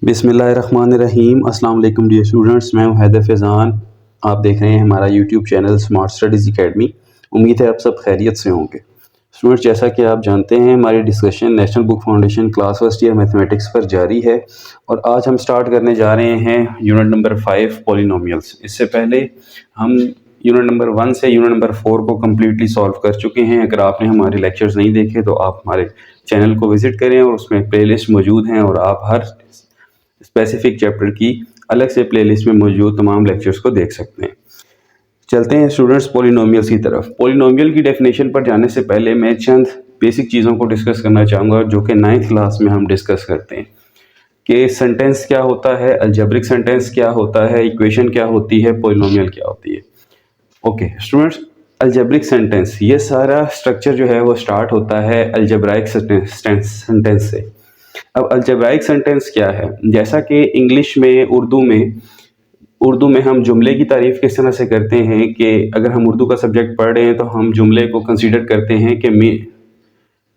बिस्मिल्लाहिर्रहमानिर्रहीम। अस्सलाम वालेकुम डियर स्टूडेंट्स, मैं हूं हैदर फैज़ान। आप देख रहे हैं हमारा YouTube channel smart studies academy. उम्मीद है आप सब खैरियत से होंगे। स्टूडेंट्स, जैसा कि आप जानते हैं हमारी discussion national book foundation class first year mathematics पर जारी है और आज हम स्टार्ट करने जा रहे हैं यूनिट नंबर 5 पॉलिनोमियल्स। इससे पहले हम यूनिट नंबर 1 से यूनिट नंबर 4 को कम्प्लीटली सॉल्व कर चुके हैं। अगर आपने हमारे लेक्चर्स नहीं देखे तो आप हमारे चैनल को विज़िट करें और उसमें प्लेलिस्ट मौजूद हैं और आप हर स्पेसिफिक चैप्टर की अलग से प्लेलिस्ट में मौजूद तमाम लेक्चर्स को देख सकते हैं। चलते हैं स्टूडेंट्स पॉलिनोमियल्स की तरफ। पॉलिनोमियल की डेफिनेशन पर जाने से पहले मैं चंद बेसिक चीज़ों को डिस्कस करना चाहूँगा जो कि 9th क्लास में हम डिस्कस करते हैं कि सेंटेंस क्या होता है, अलजेब्रिक सेंटेंस क्या होता है, इक्वेशन क्या होती है, पॉलिनोमियल क्या होती है। ओके स्टूडेंट्स, अलजेब्रिक सेंटेंस, ये सारा स्ट्रक्चर जो है वो स्टार्ट होता है अलजेब्राइक सेंटेंस से। अब अलजेब्राइक सेंटेंस क्या है? जैसा कि इंग्लिश में उर्दू में हम जुमले की तारीफ किस तरह से करते हैं कि अगर हम उर्दू का सब्जेक्ट पढ़ रहे हैं तो हम जुमले को कंसीडर करते हैं कि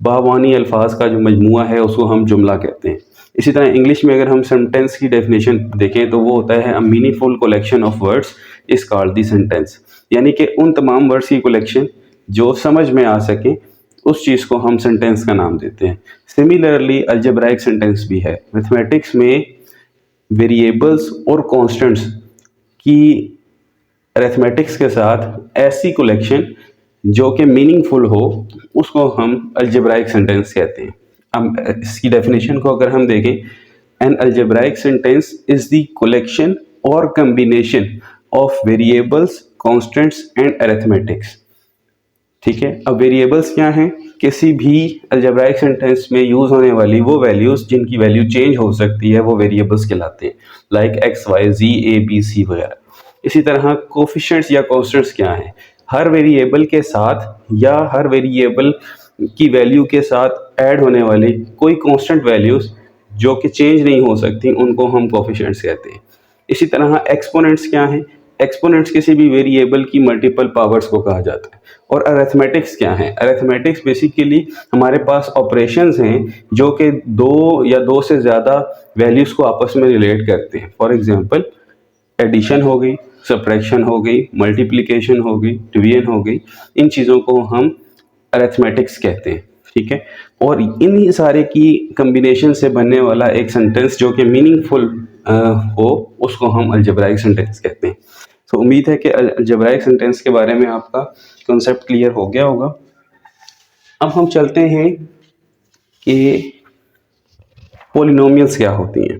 बावानी अल्फाज का जो मजमूआ है उसको हम जुमला कहते हैं। इसी तरह इंग्लिश में अगर हम सेंटेंस की डेफिनेशन देखें तो वो होता है a meaningful collection of words is called the sentence, यानी कि उन तमाम वर्ड्स की कलेक्शन जो समझ में आ सके उस चीज़ को हम सेंटेंस का नाम देते हैं। सिमिलरली अलजेब्राइक सेंटेंस भी है। मैथमेटिक्स में वेरिएबल्स और कांस्टेंट्स की अरिथमेटिक्स के साथ ऐसी कलेक्शन जो कि मीनिंगफुल हो उसको हम अलजेब्राइक सेंटेंस कहते हैं। अब इसकी डेफिनेशन को अगर हम देखें, an algebraic sentence is the collection और combination of variables, constants and arithmetics. ठीक है, अब वेरिएबल्स क्या हैं? किसी भी अलजेब्राइक सेंटेंस में यूज होने वाली वो वैल्यूज जिनकी वैल्यू चेंज हो सकती है वो वेरिएबल्स कहलाते हैं, like x y z a b c वगैरह। इसी तरह कोफिशिएंट्स या कांस्टेंट्स क्या हैं? हर वेरिएबल के साथ या हर वेरिएबल की वैल्यू के साथ ऐड होने वाली कोई कांस्टेंट वैल्यूज जो कि चेंज नहीं हो सकती उनको हम कोफिशिएंट्स कहते हैं। इसी तरह एक्सपोनेंट्स क्या हैं? एक्सपोनेंट्स किसी भी वेरिएबल की मल्टीपल पावर्स को कहा जाता है। और अरिथमेटिक्स क्या है? अरिथमेटिक्स बेसिकली हमारे पास ऑपरेशंस हैं जो कि दो या दो से ज़्यादा वैल्यूज़ को आपस में रिलेट करते हैं। फॉर एग्जांपल एडिशन हो गई, सब्ट्रैक्शन हो गई, मल्टीप्लिकेशन हो गई, डिवीजन हो गई, इन चीज़ों को हम अरिथमेटिक्स कहते हैं। ठीक है, और इन सारे की कम्बिनेशन से बनने वाला एक सेंटेंस जो कि मीनिंगफुल हो उसको हम अलजेब्राइक सेंटेंस कहते हैं। तो उम्मीद है कि अलजेब्राइक सेंटेंस के बारे में आपका कॉन्सेप्ट क्लियर हो गया होगा। अब हम चलते हैं कि पॉलिनोमियल्स क्या होती हैं।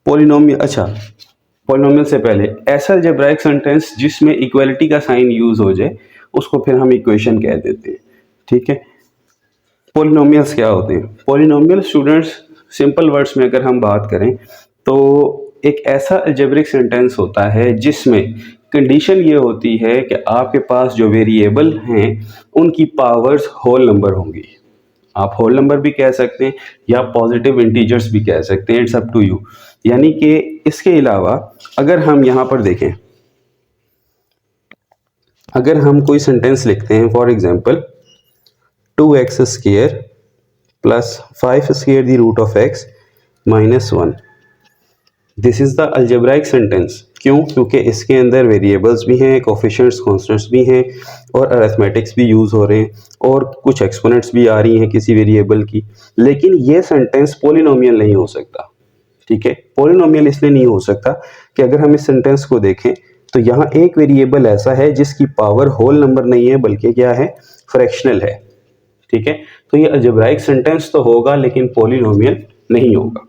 पॉलिनोमियल से पहले ऐसा अलजेब्राइक सेंटेंस जिसमें इक्वलिटी का साइन यूज हो जाए उसको फिर हम इक्वेशन कह देते हैं। ठीक है, पॉलिनोमियल्स क्या होते हैं? पॉलिनोमियल स्टूडेंट्स सिंपल वर्ड्स में अगर हम बात करें तो एक ऐसा अलजेब्रिक सेंटेंस होता है जिसमें कंडीशन ये होती है कि आपके पास जो वेरिएबल हैं उनकी पावर्स होल नंबर होंगी। आप होल नंबर भी कह सकते हैं या पॉजिटिव इंटीजर्स भी कह सकते हैं, इट्स अप टू यू। यानी कि इसके अलावा अगर हम यहाँ पर देखें, अगर हम कोई सेंटेंस लिखते हैं, for example 2x square plus 5 square the root of x minus 1, this is the algebraic sentence. क्यों? क्योंकि इसके अंदर वेरिएबल्स भी हैं, कोफिशिएंट्स, कांस्टेंट्स भी हैं और अरिथमेटिक्स भी यूज हो रहे हैं और कुछ एक्सपोनेंट्स भी आ रही हैं किसी वेरिएबल की। लेकिन ये सेंटेंस पॉलिनोमियल नहीं हो सकता। ठीक है, पॉलिनोमियल इसलिए नहीं हो सकता कि अगर हम इस सेंटेंस को देखें तो यहाँ एक वेरिएबल ऐसा है जिसकी पावर होल नंबर नहीं है बल्कि क्या है, फ्रैक्शनल है। ठीक है, तो ये अलजेब्राइक सेंटेंस तो होगा लेकिन पॉलिनोमियल नहीं होगा।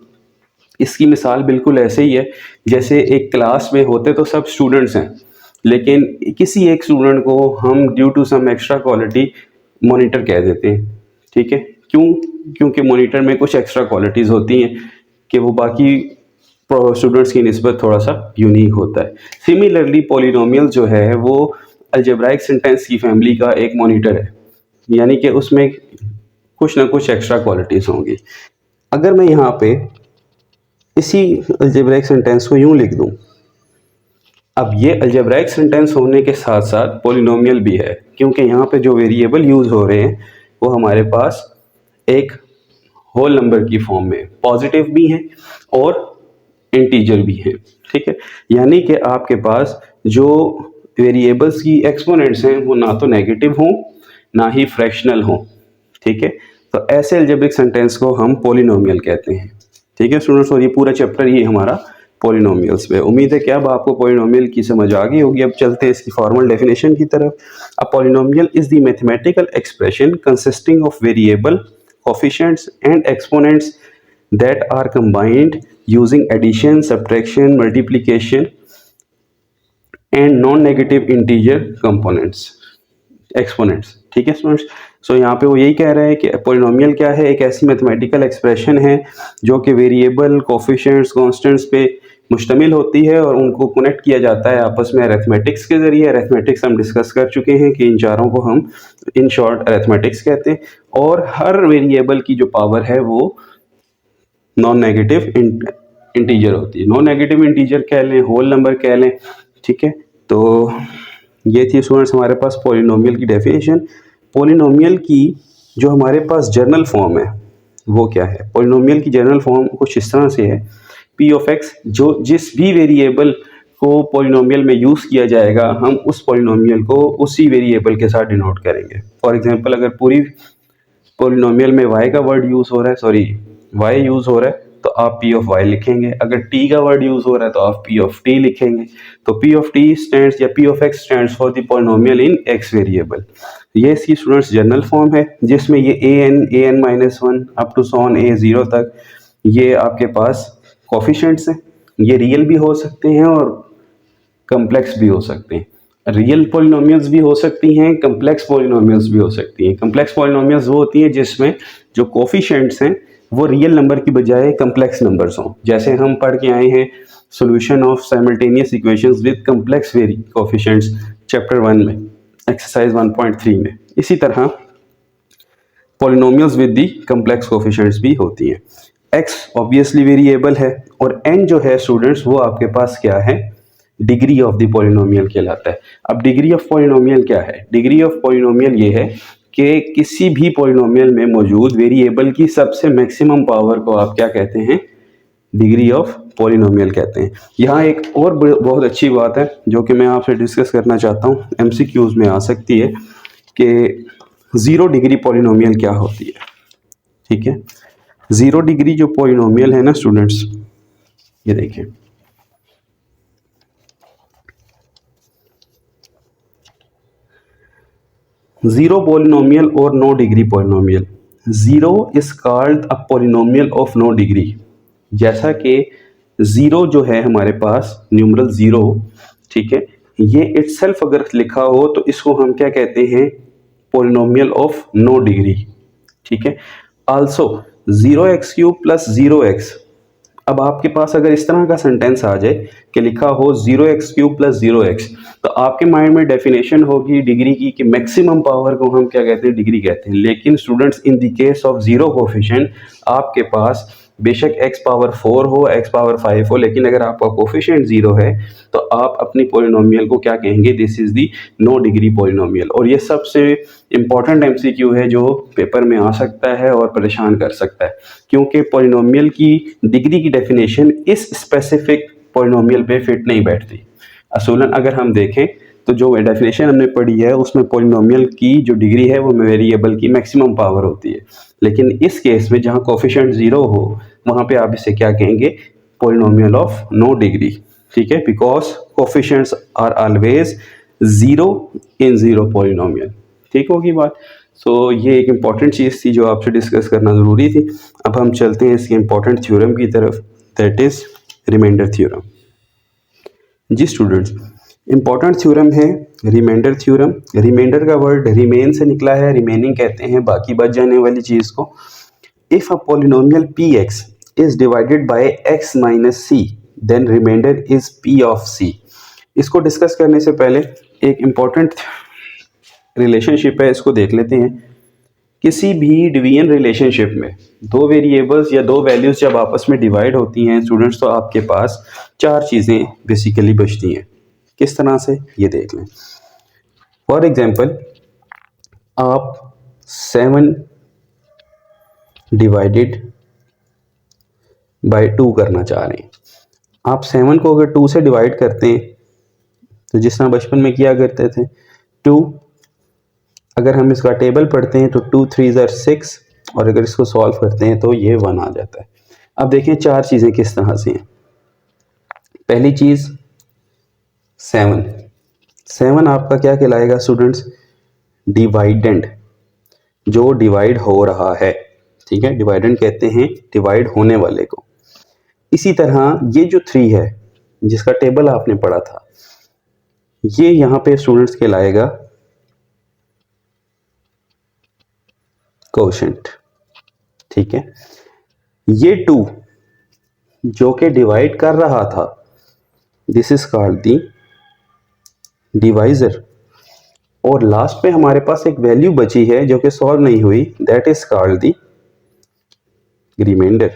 इसकी मिसाल बिल्कुल ऐसे ही है जैसे एक क्लास में होते तो सब स्टूडेंट्स हैं लेकिन किसी एक स्टूडेंट को हम due to some extra quality monitor कह देते हैं। ठीक है, क्यों? क्योंकि मॉनिटर में कुछ एक्स्ट्रा क्वालिटीज़ होती हैं कि वो बाकी स्टूडेंट्स की निस्बत थोड़ा सा यूनिक होता है। सिमिलरली पॉलिनोमियल जो है वो अलजेब्राइक सेंटेंस की फैमिली का एक मॉनिटर है, यानी कि उसमें कुछ ना कुछ एक्स्ट्रा क्वालिटीज़ होंगी। अगर मैं यहाँ पे इसी अलजेब्राइक सेंटेंस को यूं लिख दूं, अब ये अलजेब्राइक सेंटेंस होने के साथ साथ पॉलिनोमियल भी है क्योंकि यहाँ पे जो वेरिएबल यूज हो रहे हैं वो हमारे पास एक होल नंबर की फॉर्म में पॉजिटिव भी हैं और इंटीजर भी हैं, ठीक है। यानी कि आपके पास जो वेरिएबल्स की एक्सपोनेंट्स हैं वो ना तो नेगेटिव हों ना ही फ्रैक्शनल हों, ठीक है। तो ऐसे अलजेब्रिक सेंटेंस को हम पॉलिनोमियल कहते हैं, ठीक है स्टूडेंट्स। और ये पूरा चैप्टर ये हमारा पॉलिनोमियल्स पे। उम्मीद है कि अब आपको पॉलिनोमियल की समझ आ गई होगी। अब चलते हैं इसकी फॉर्मल डेफिनेशन की तरफ। A polynomial is the mathematical expression consisting of variable, coefficients and exponents that are combined using addition, subtraction, multiplication and non-negative integer components, exponents, ठीक है स्टूडेंट्स। सो यहाँ पे वो यही कह रहा है कि पॉलिनोमियल क्या है, एक ऐसी मैथमेटिकल एक्सप्रेशन है जो कि वेरिएबल, कोफिशिएंट्स, कांस्टेंट्स पे मुश्तमिल होती है और उनको कनेक्ट किया जाता है आपस में अरिथमेटिक्स के जरिए। अरिथमेटिक्स हम डिस्कस कर चुके हैं कि इन चारों को हम इन शॉर्ट अरिथमेटिक्स कहते हैं। और हर वेरिएबल की जो पावर है वो नॉन नेगेटिव इंटीजर होती है। नॉन नेगेटिव इंटीजर कह लें, होल नंबर कह लें, ठीक है। तो ये थी स्टूडेंट्स हमारे पास पॉलिनोमियल की डेफिनेशन। पॉलिनोमियल की जो हमारे पास जर्नल फॉर्म है वो क्या है? पॉलिनोमियल की जर्नल फॉर्म कुछ इस तरह से है, पी ऑफ एक्स, जो जिस भी वेरिएबल को पॉलिनोमियल में यूज़ किया जाएगा हम उस पॉलिनोमियल को उसी वेरिएबल के साथ डिनोट करेंगे। फॉर एग्जांपल अगर पूरी पॉलिनोमियल में y का वर्ड यूज़ हो रहा है, सॉरी y यूज़ हो रहा है, तो आप p ऑफ y लिखेंगे। अगर t का वर्ड यूज़ हो रहा है तो आप p ऑफ t लिखेंगे। तो p ऑफ t स्टैंड्स या p of x stands for the polynomial in x variable. ये इसकी स्टूडेंट्स जनरल फॉर्म है जिसमें ये an -1 up to sworn a0 तक ये आपके पास कोफिशिएंट्स हैं। ये रियल भी हो सकते हैं और कम्प्लेक्स भी हो सकते हैं। रियल पॉलिनोमियल्स भी हो सकती हैं, कम्प्लेक्स पॉलिनोमियल्स भी हो सकती हैं। कम्प्लेक्स पॉलिनोमियल्स वो होती हैं जिसमें जो कोफिशिएंट्स हैं वो रियल नंबर की बजाय कम्प्लेक्स नंबर्स हों। जैसे हम पढ़ के आए हैं solution of simultaneous equations with complex very coefficients chapter 1 में, एक्सरसाइज 1.3 में। इसी तरह polynomials with the complex coefficients भी होती हैं। x ऑब्वियसली वेरिएबल है और n जो है स्टूडेंट्स वो आपके पास क्या है? डिग्री ऑफ द पॉलिनोमियल कहलाता है। अब डिग्री ऑफ पॉलिनोमियल क्या है? डिग्री ऑफ पॉलिनोमियल ये है कि किसी भी पॉलिनोमियल में मौजूद वेरिएबल की सबसे मैक्सिमम पावर को आप क्या कहते हैं? डिग्री ऑफ पॉलिनोमियल कहते हैं। यहाँ एक और बहुत अच्छी बात है जो कि मैं आपसे डिस्कस करना चाहता हूँ, MCQs में आ सकती है कि ज़ीरो डिग्री पॉलिनोमियल क्या होती है, ठीक है। ज़ीरो डिग्री जो पॉलिनोमियल है ना स्टूडेंट्स, ये देखें, zero polynomial or no degree polynomial. Zero is called a polynomial of no degree। जैसा कि ज़ीरो जो है हमारे पास न्यूमरल ज़ीरो, ठीक है, ये इटसेल्फ अगर लिखा हो तो इसको हम क्या कहते हैं? पॉलिनोमियल ऑफ नो डिग्री, ठीक है। Also 0x³ plus 0x। अब आपके पास अगर इस तरह का सेंटेंस आ जाए कि लिखा हो 0x³ प्लस 0x, तो आपके माइंड में डेफिनेशन होगी डिग्री की कि मैक्सिमम पावर को हम क्या कहते हैं? डिग्री कहते हैं। लेकिन students in the case of zero coefficient आपके पास बेशक x पावर 4 हो, x पावर 5 हो, लेकिन अगर आपका कोफिशिएंट 0 है तो आप अपनी पॉलिनोमियल को क्या कहेंगे? This is the no degree polynomial. और ये सबसे इंपॉर्टेंट MCQ है जो पेपर में आ सकता है और परेशान कर सकता है, क्योंकि पॉलिनोमियल की डिग्री की डेफिनेशन इस स्पेसिफिक पॉलिनोमियल पे फिट नहीं बैठती। असूलन अगर हम देखें तो जो डेफिनेशन हमने पढ़ी है उसमें पॉलिनोमियल की जो डिग्री है वो वेरिएबल की मैक्सिमम पावर होती है। लेकिन इस केस में जहाँ कोफिशिएंट 0 हो वहाँ पे आप इसे क्या कहेंगे? पॉलिनोमियल ऑफ नो डिग्री, ठीक है, because coefficients are always 0 in 0 polynomial. ठीक होगी बात। सो ये एक इम्पॉर्टेंट चीज़ थी जो आपसे डिस्कस करना ज़रूरी थी। अब हम चलते हैं इसके इम्पॉर्टेंट थ्योरम की तरफ, दैट इज़ रिमाइंडर थ्योरम। जी स्टूडेंट्स, इम्पॉर्टेंट थ्योरम है रिमाइंडर थ्योरम। रिमाइंडर का वर्ड रिमेन से निकला है, रिमेनिंग कहते हैं बाकी बच जाने वाली चीज़ को। If a polynomial px is divided by x minus c then remainder is p of c। इसको डिस्कस करने से पहले एक इम्पॉर्टेंट रिलेशनशिप है, इसको देख लेते हैं। किसी भी डिवीजन रिलेशनशिप में दो वेरिएबल्स या दो वैल्यूज जब आपस में डिवाइड होती हैं स्टूडेंट्स, तो आपके पास चार चीज़ें बेसिकली बचती हैं। किस तरह से, ये देख लें। फॉर एग्जांपल आप 7 डिवाइडेड बाय 2 करना चाह रहे हैं। आप 7 को अगर 2 से डिवाइड करते हैं तो जिस तरह बचपन में किया करते थे 2, अगर हम इसका टेबल पढ़ते हैं तो 2 3 6 और अगर इसको सॉल्व करते हैं तो ये 1 आ जाता है। अब देखें 4 चीज़ें किस तरह से हैं। पहली चीज़ 7 आपका क्या कहलाएगा स्टूडेंट्स? डिवाइडेंड, जो डिवाइड हो रहा है। ठीक है, डिवाइडेंड कहते हैं डिवाइड होने वाले को। इसी तरह ये जो 3 है जिसका टेबल आपने पढ़ा था, ये यहाँ पे स्टूडेंट्स कहलाएगा कोशेंट। ठीक है, ये 2 जो कि डिवाइड कर रहा था, this is called the divisor. और लास्ट पे हमारे पास एक वैल्यू बची है जो कि सॉल्व नहीं हुई, that is called the remainder.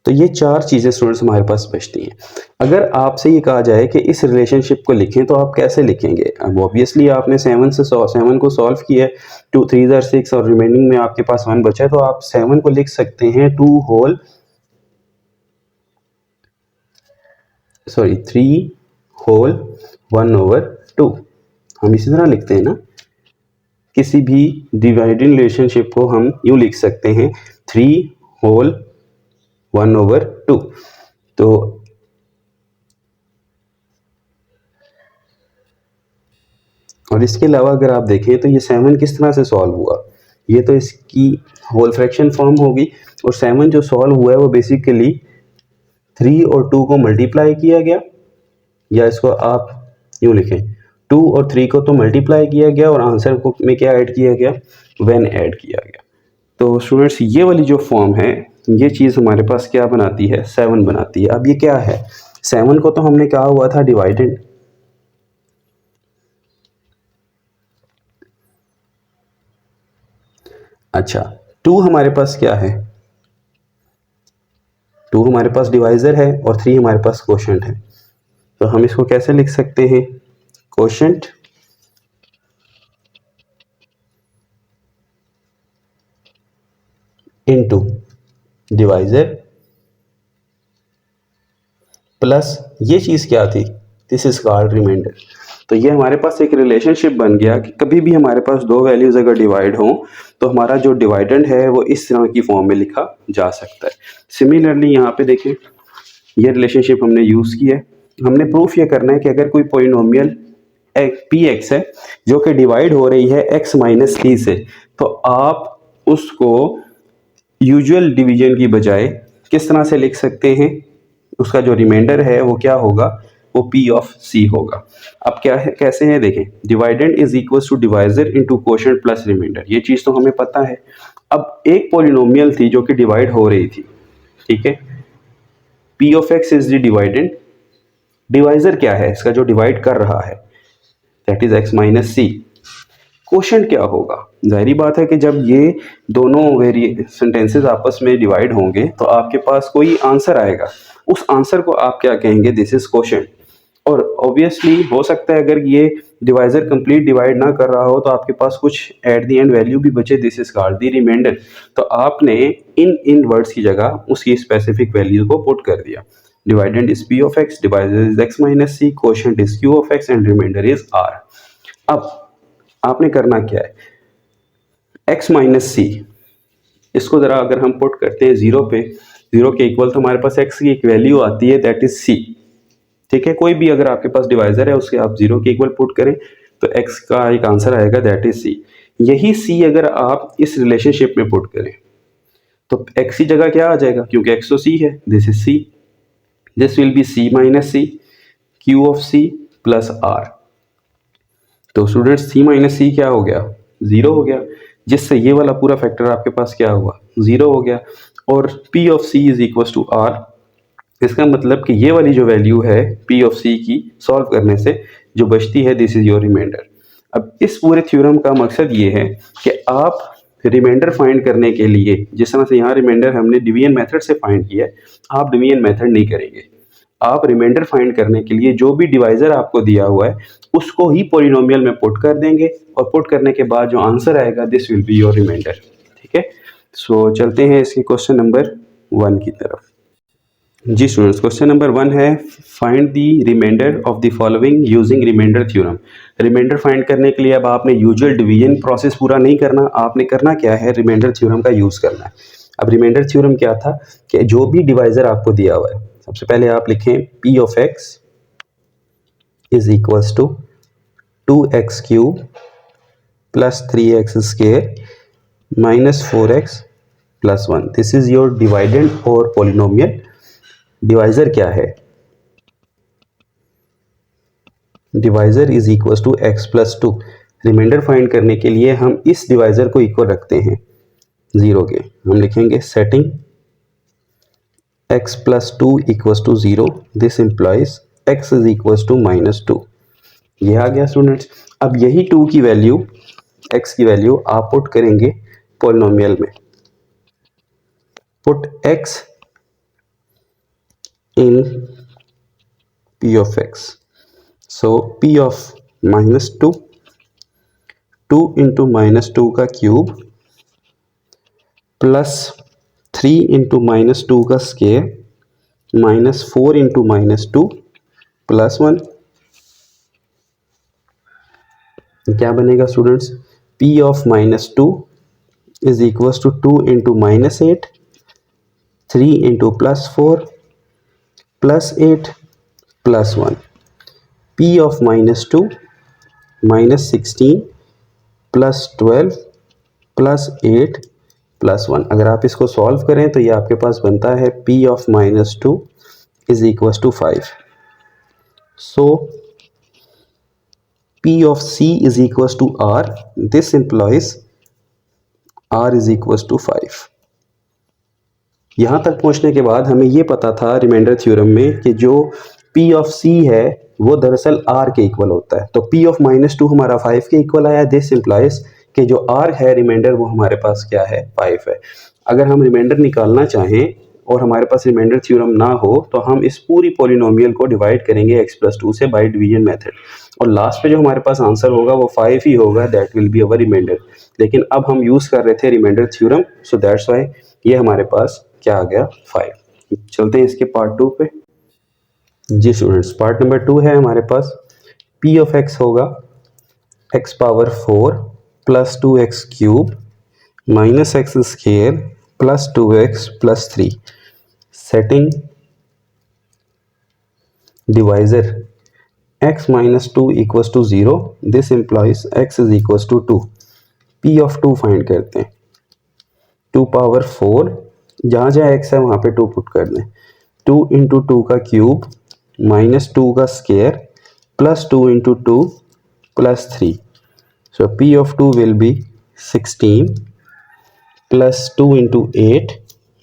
तो ये 4 चीज़ें स्टूडेंट्स हमारे पास बचती हैं। अगर आपसे ये कहा जाए कि इस रिलेशनशिप को लिखें तो आप कैसे लिखेंगे? अब ऑब्वियसली आपने 7 को सॉल्व किया है, 2 3 6 और रिमेनिंग में आपके पास 1 बचा है, तो आप 7 को लिख सकते हैं 3 होल 1/2। हम इसी तरह लिखते हैं ना, किसी भी डिवाइडिंग रिलेशनशिप को हम यूँ लिख सकते हैं 3 होल 1/2। तो और इसके अलावा अगर आप देखें तो ये 7 किस तरह से सॉल्व हुआ, ये तो इसकी होल फ्रैक्शन फॉर्म होगी। और 7 जो सॉल्व हुआ है वो बेसिकली 3 और 2 को मल्टीप्लाई किया गया, या इसको आप यूँ लिखें 2 और 3 को तो मल्टीप्लाई किया गया और आंसर को में क्या ऐड किया गया? व्हेन ऐड किया गया। तो स्टूडेंट्स ये वाली जो फॉर्म है, ये चीज़ हमारे पास क्या बनाती है? 7 बनाती है। अब ये क्या है? 7 को तो हमने कहा हुआ था डिवाइडेंड, अच्छा 2 हमारे पास क्या है? 2 हमारे पास डिवाइजर है और 3 हमारे पास कोशेंट है। तो हम इसको कैसे लिख सकते हैं? कोशेंट इनटू डिवाइजर प्लस ये चीज़ क्या थी? This is called remainder. तो ये हमारे पास एक रिलेशनशिप बन गया कि कभी भी हमारे पास 2 वैल्यूज़ अगर डिवाइड हों तो हमारा जो डिवाइडेंड है वो इस तरह की फॉर्म में लिखा जा सकता है। सिमिलरली यहाँ पे देखें, ये रिलेशनशिप हमने यूज़ की है। हमने प्रूफ ये करना है कि अगर कोई पोलिनोमियल पी एक्स है जो कि डिवाइड हो रही है एक्स माइनस सी से, तो आप उसको यूजुअल डिवीजन की बजाय किस तरह से लिख सकते हैं? उसका जो रिमाइंडर है वो क्या होगा? वो पी ऑफ सी होगा। अब क्या है, कैसे है देखें, dividend is equal to divisor into quotient plus remainder, ये चीज़ तो हमें पता है। अब एक पॉलिनोमियल थी जो कि डिवाइड हो रही थी, ठीक है, p of x is the dividend, divisor क्या है इसका जो डिवाइड कर रहा है, that is x minus c. Quotient क्या होगा? जाहिर बात है कि जब ये दोनों सेंटेंसेस आपस में डिवाइड होंगे तो आपके पास कोई आंसर आएगा, उस आंसर को आप क्या कहेंगे? This is quotient. और ऑब्वियसली हो सकता है अगर ये डिवाइजर कंप्लीट डिवाइड ना कर रहा हो तो आपके पास कुछ एट द एंड वैल्यू भी बचे, this is called the remainder. तो आपने इन वर्ड्स की जगह उसकी स्पेसिफिक वैल्यू को पुट कर दिया। Dividend is p of x, divisor is x minus c, quotient is q of x and remainder is r. अब आपने करना क्या है? x माइनस सी, इसको ज़रा अगर हम पुट करते हैं 0 पे, 0 के इक्वल, तो हमारे पास x की एक वैल्यू आती है दैट इज c। ठीक है, कोई भी अगर आपके पास डिवाइजर है उसके आप 0 के इक्वल पुट करें तो x का एक आंसर आएगा दैट इज c। यही c अगर आप इस रिलेशनशिप में पुट करें तो x की जगह क्या आ जाएगा? क्योंकि x तो c है, this is c, this will be c minus c, q of c plus r। तो स्टूडेंट्स c माइनस सी क्या हो गया? 0 हो गया, जिससे ये वाला पूरा फैक्टर आपके पास क्या हुआ? 0 हो गया। और p of c is equal to r, इसका मतलब कि ये वाली जो वैल्यू है p ऑफ c की सॉल्व करने से जो बचती है, दिस इज योर रिमाइंडर। अब इस पूरे थ्योरम का मकसद ये है कि आप रिमाइंडर फाइंड करने के लिए, जिस तरह से यहाँ रिमाइंडर हमने डिवीजन मेथड से फाइंड किया है, आप डिवीजन मेथड नहीं करेंगे। आप रिमाइंडर फाइंड करने के लिए जो भी डिवाइजर आपको दिया हुआ है उसको ही पॉलिनोमियल में पुट कर देंगे और पुट करने के बाद जो आंसर आएगा this will be your remainder. ठीक है, सो चलते हैं इसके क्वेश्चन नंबर 1 की तरफ। जी स्टूडेंट्स, क्वेश्चन नंबर 1 है find the remainder of the following using remainder theorem. Remainder find करने के लिए अब आपने यूजुअल डिवीजन प्रोसेस पूरा नहीं करना, आपने करना क्या है, रिमाइंडर थ्योरम का यूज़ करना है। अब रिमाइंडर थ्योरम क्या था कि जो भी डिवाइजर आपको दिया हुआ है, सबसे पहले आप लिखें p of x is equals to 2x cube plus 3x square minus 4x plus 1। This is your dividend और पॉलिनोमियल। डिवाइजर क्या है, divisor is equal to x plus 2। Remainder find करने के लिए हम इस डिवाइजर को इक्वल रखते हैं 0 के। हम लिखेंगे setting x plus 2 equal to 0, this implies x is equal to -2। ये आ गया स्टूडेंट्स। अब यही 2 की वैल्यू, x की वैल्यू आप पुट करेंगे पॉलिनोमियल में। पुट x in p of x, so p of -2, 2 into -2 का क्यूब प्लस 3 into -2 का स्क्वायर माइनस 4 into -2 प्लस 1। क्या बनेगा students, p of -2 is equal to 2 into -8, 3 into +4 plus 8 plus 1। p of -2 -16 plus 12 plus 8 plus 1। अगर आप इसको solve करें तो ये आपके पास बनता है p of -2 is equal to 5। So p of c is equal to r, this implies r is equal to 5। यहाँ तक पहुँचने के बाद हमें ये पता था रिमाइंडर थ्योरम में कि जो p ऑफ c है वो दरअसल r के इक्वल होता है। तो p ऑफ -2 हमारा 5 के इक्वल आया, दिस इम्प्लाइज कि जो r है रिमाइंडर वो हमारे पास क्या है, 5 है। अगर हम रिमाइंडर निकालना चाहें और हमारे पास रिमाइंडर थ्योरम ना हो तो हम इस पूरी पॉलिनोमियल को डिवाइड करेंगे x प्लस 2 से बाय डिवीजन मेथड, और लास्ट पे जो हमारे पास आंसर होगा वो 5 ही होगा, that will be our remainder. लेकिन अब हम यूज़ कर रहे थे remainder theorem, so that's why ये हमारे पास क्या आ गया, 5। चलते हैं इसके पार्ट 2 पे। जी स्टूडेंट्स, पार्ट नंबर 2 है हमारे पास। p ऑफ x होगा x power 4 plus 2x cube minus x square plus 2x plus 3। Setting divisor x minus 2 equals to 0, this implies x is equals to 2। p of 2 find करते हैं। 2 power 4, जहाँ जहाँ x है वहाँ पे 2 put कर दें। 2 इंटू 2 का क्यूब माइनस 2 का square plus 2 into 2 plus 3। So p of 2 will be 16 plus 2 into 8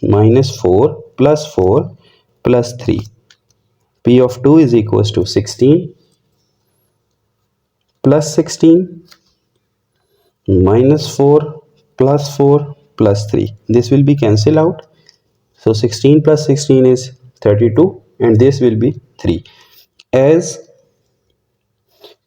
minus 4 plus 4 plus 3। p of 2 is equals to 16 plus 16 minus 4 plus 4 plus 3. This will be cancel out. So 16 plus 16 is 32 and this will be 3. As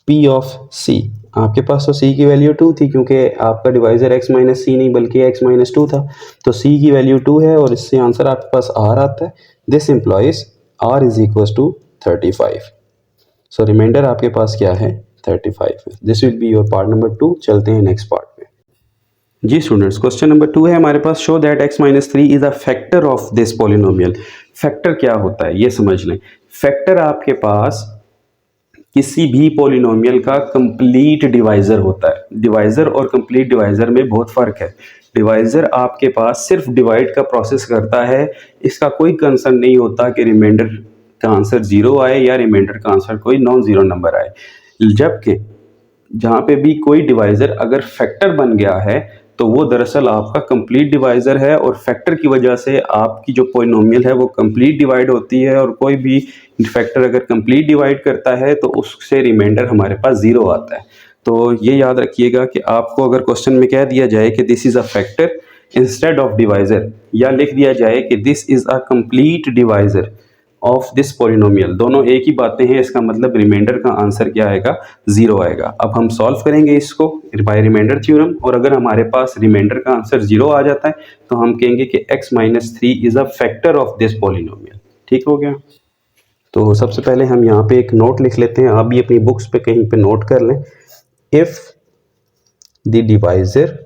p of c, आपके पास तो c की value 2 थी क्योंकि आपका divisor x minus सी नहीं बल्कि x minus 2 था, तो c की वैल्यू 2 है और इससे आंसर आपके पास r आता है। This implies r is equal to 35। So remainder आपके पास क्या है, 35 है। This will be your part number 2। चलते हैं नेक्स्ट पार्ट पे। जी स्टूडेंट्स, क्वेश्चन नंबर 2 है हमारे पास। Show that x minus 3 is a factor of this polynomial. Factor क्या होता है ये समझ लें। फैक्टर आपके पास किसी भी पॉलिनोमियल का कंप्लीट डिवाइजर होता है। डिवाइजर और कंप्लीट डिवाइजर में बहुत फ़र्क है। डिवाइजर आपके पास सिर्फ डिवाइड का प्रोसेस करता है, इसका कोई कंसर्न नहीं होता कि रिमाइंडर का आंसर 0 आए या रिमाइंडर का आंसर कोई नॉन ज़ीरो नंबर आए। जबकि जहाँ पे भी कोई डिवाइजर अगर फैक्टर बन गया है तो वो दरअसल आपका कंप्लीट डिवाइजर है, और फैक्टर की वजह से आपकी जो पॉलिनोमियल है वो कंप्लीट डिवाइड होती है, और कोई भी फैक्टर अगर कंप्लीट डिवाइड करता है तो उससे रिमाइंडर हमारे पास 0 आता है। तो ये याद रखिएगा कि आपको अगर क्वेश्चन में कह दिया जाए कि this is a factor instead of divisor, या लिख दिया जाए कि this is a complete divisor of this polynomial, दोनों एक ही बातें हैं, इसका मतलब रिमाइंडर का आंसर क्या आएगा, 0 आएगा। अब हम सॉल्व करेंगे इसको बाय रिमाइंडर थ्योरम, और अगर हमारे पास रिमाइंडर का आंसर 0 आ जाता है तो हम कहेंगे कि x minus 3 is a factor of this polynomial. ठीक हो गया। तो सबसे पहले हम यहाँ पे एक नोट लिख लेते हैं, आप भी अपनी बुक्स पे कहीं पे नोट कर लें। If the divisor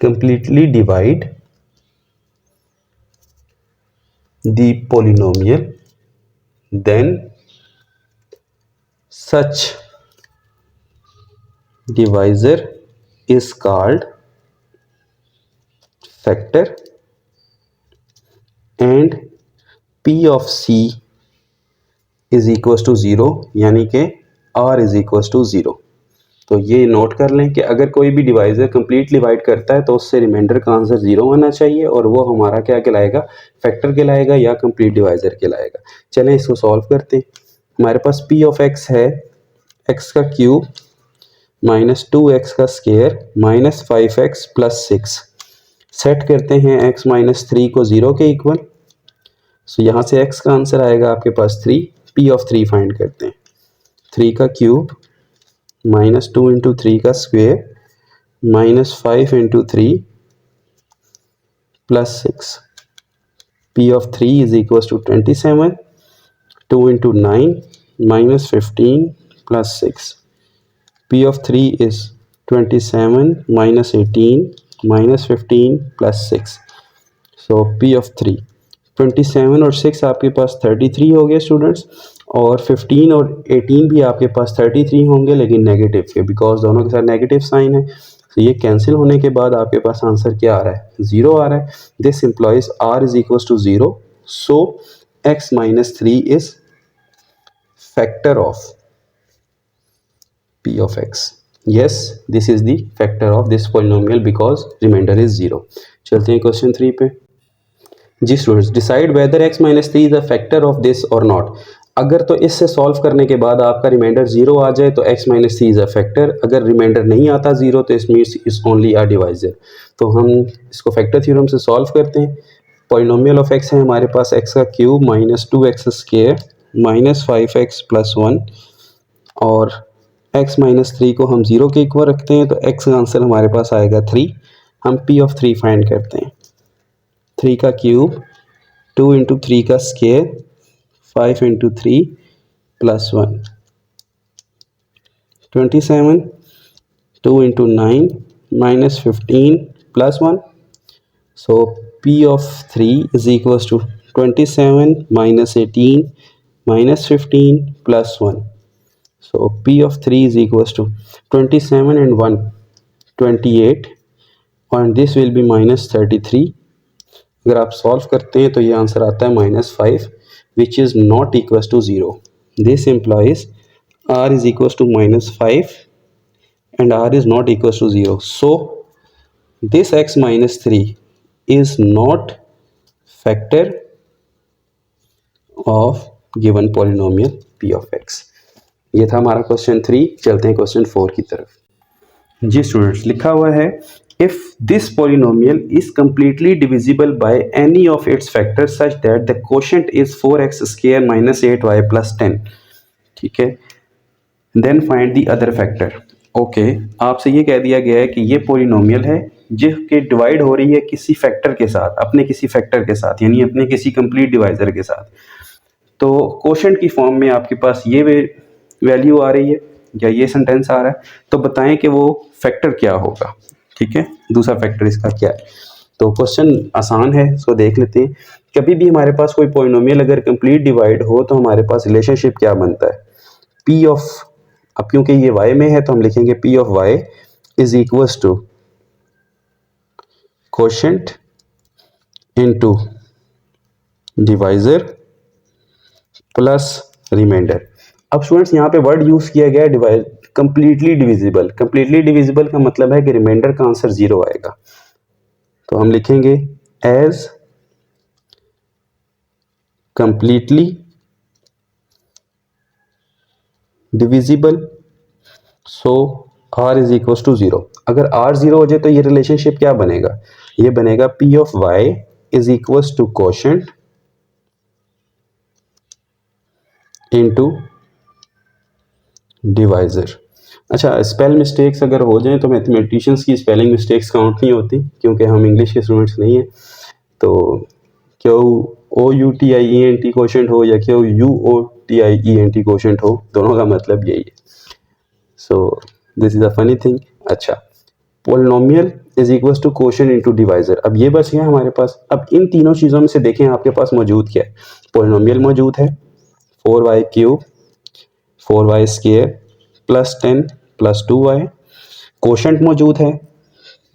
completely divide the polynomial, then such divisor is called factor and p of c is equals to 0, यानी कि r is equals to 0। तो ये नोट कर लें कि अगर कोई भी डिवाइजर कंप्लीट डिवाइड करता है तो उससे रिमाइंडर का आंसर 0 होना चाहिए और वो हमारा क्या कहलाएगा, फैक्टर कहलाएगा या कंप्लीट डिवाइजर कहलाएगा। चलें इसको सॉल्व करते हैं। हमारे पास p ऑफ x है x का क्यूब माइनस 2x का square minus 5x plus 6। Set करते हैं x माइनस 3 को 0 के इक्वल। सो यहाँ से x का आंसर आएगा आपके पास 3। p ऑफ 3 फाइंड करते हैं। 3 का क्यूब माइनस 2 इंटू 3 का square minus 5 into 3 plus 6। p of 3 is equal to 27। 2 into 9 minus 15 plus 6। p of 3 is 27 minus 18 minus 15 plus 6। so p of 3 27 और 6 आपके पास 33 हो गए स्टूडेंट्स, और 15 और 18 भी आपके पास 33 होंगे लेकिन नेगेटिव के, बिकॉज दोनों के साथ नेगेटिव साइन है। तो ये कैंसिल होने के बाद आपके पास आंसर क्या आ रहा है, 0 आ रहा है। This implies r is equal to 0। So x minus 3 is factor of p of x। yes, this is the factor of this polynomial because remainder is 0। चलते हैं क्वेश्चन 3 पे। जी students, decide whether x minus 3 is a factor of this और not. अगर तो इससे solve करने के बाद आपका रिमाइंडर 0 आ जाए तो x minus 3 is a factor, अगर रिमाइंडर नहीं आता 0 तो इस means is only a divisor. तो हम इसको फैक्टर थ्योरम से सॉल्व करते हैं। पॉलिनोमियल ऑफ x है हमारे पास x का cube minus 2x square minus 5x plus 1, और x माइनस 3 को हम 0 के इक्वल रखते हैं तो x का आंसर हमारे पास आएगा 3। हम p ऑफ 3 फाइंड करते हैं। 3 का क्यूब 2 इंटू 3 का square 5 into 3 plus 1। 27 2 into 9 minus 15 plus 1। So p of 3 is equal to 27 minus 18 minus 15 plus 1। So p of 3 is equals to 27 and 1 28 and this will be minus 33। अगर आप solve करते हैं तो ये आंसर आता है minus 5 which is not equals to 0। This implies r is equals to minus 5 and r is not equals to 0। so this x minus 3 is not factor of given polynomial p of x। ये था हमारा question 3। चलते हैं question 4 की तरफ। जी students, लिखा हुआ है if this polynomial is completely divisible by any of its factors such that the quotient is 4x square minus 8y plus 10। ठीक है, then find the other factor. Okay, आपसे ये कह दिया गया है कि ये पॉलिनोमियल है जिसके डिवाइड हो रही है किसी फैक्टर के साथ, अपने किसी फैक्टर के साथ, यानी अपने किसी कंप्लीट डिवाइजर के साथ। तो कोशेंट की फॉर्म में आपके पास ये वैल्यू आ रही है या ये सेंटेंस आ रहा है, तो बताएं कि वो फैक्टर क्या होगा। ठीक है, दूसरा फैक्टर इसका क्या है। तो क्वेश्चन आसान है, इसको देख लेते हैं। कभी भी हमारे पास कोई पॉलिनोमियल अगर कंप्लीट डिवाइड हो तो हमारे पास रिलेशनशिप क्या बनता है, p ऑफ, अब क्योंकि ये y में है तो हम लिखेंगे p of y is equals to quotient into divisor plus remainder. अब स्टूडेंट्स यहाँ पे वर्ड यूज किया गया है divide, completely divisible. Completely divisible का मतलब है कि रिमाइंडर का आंसर 0 आएगा। तो हम लिखेंगे as completely divisible so r is equal to 0। अगर r 0 हो जाए तो ये रिलेशनशिप क्या बनेगा, ये बनेगा p of y is equal to quotient into divisor. अच्छा, स्पेल मिस्टेक्स अगर हो जाएं तो मैथमेटिशियंस की स्पेलिंग मिस्टेक्स काउंट नहीं होती, क्योंकि हम इंग्लिश के स्टूडेंट्स नहीं हैं। तो क्यों OUTIENT क्वोशंट हो या क्यों UOTIENT क्वोशंट हो, दोनों का मतलब यही है। So this is a funny thing. अच्छा, polynomial is equal to quotient into divisor. अब ये बच गया हमारे पास। अब इन तीनों चीज़ों में से देखें आपके पास मौजूद क्या है। पोलिनोमियल मौजूद है 4y cube 4y square plus 10 plus 2y। Quotient मौजूद है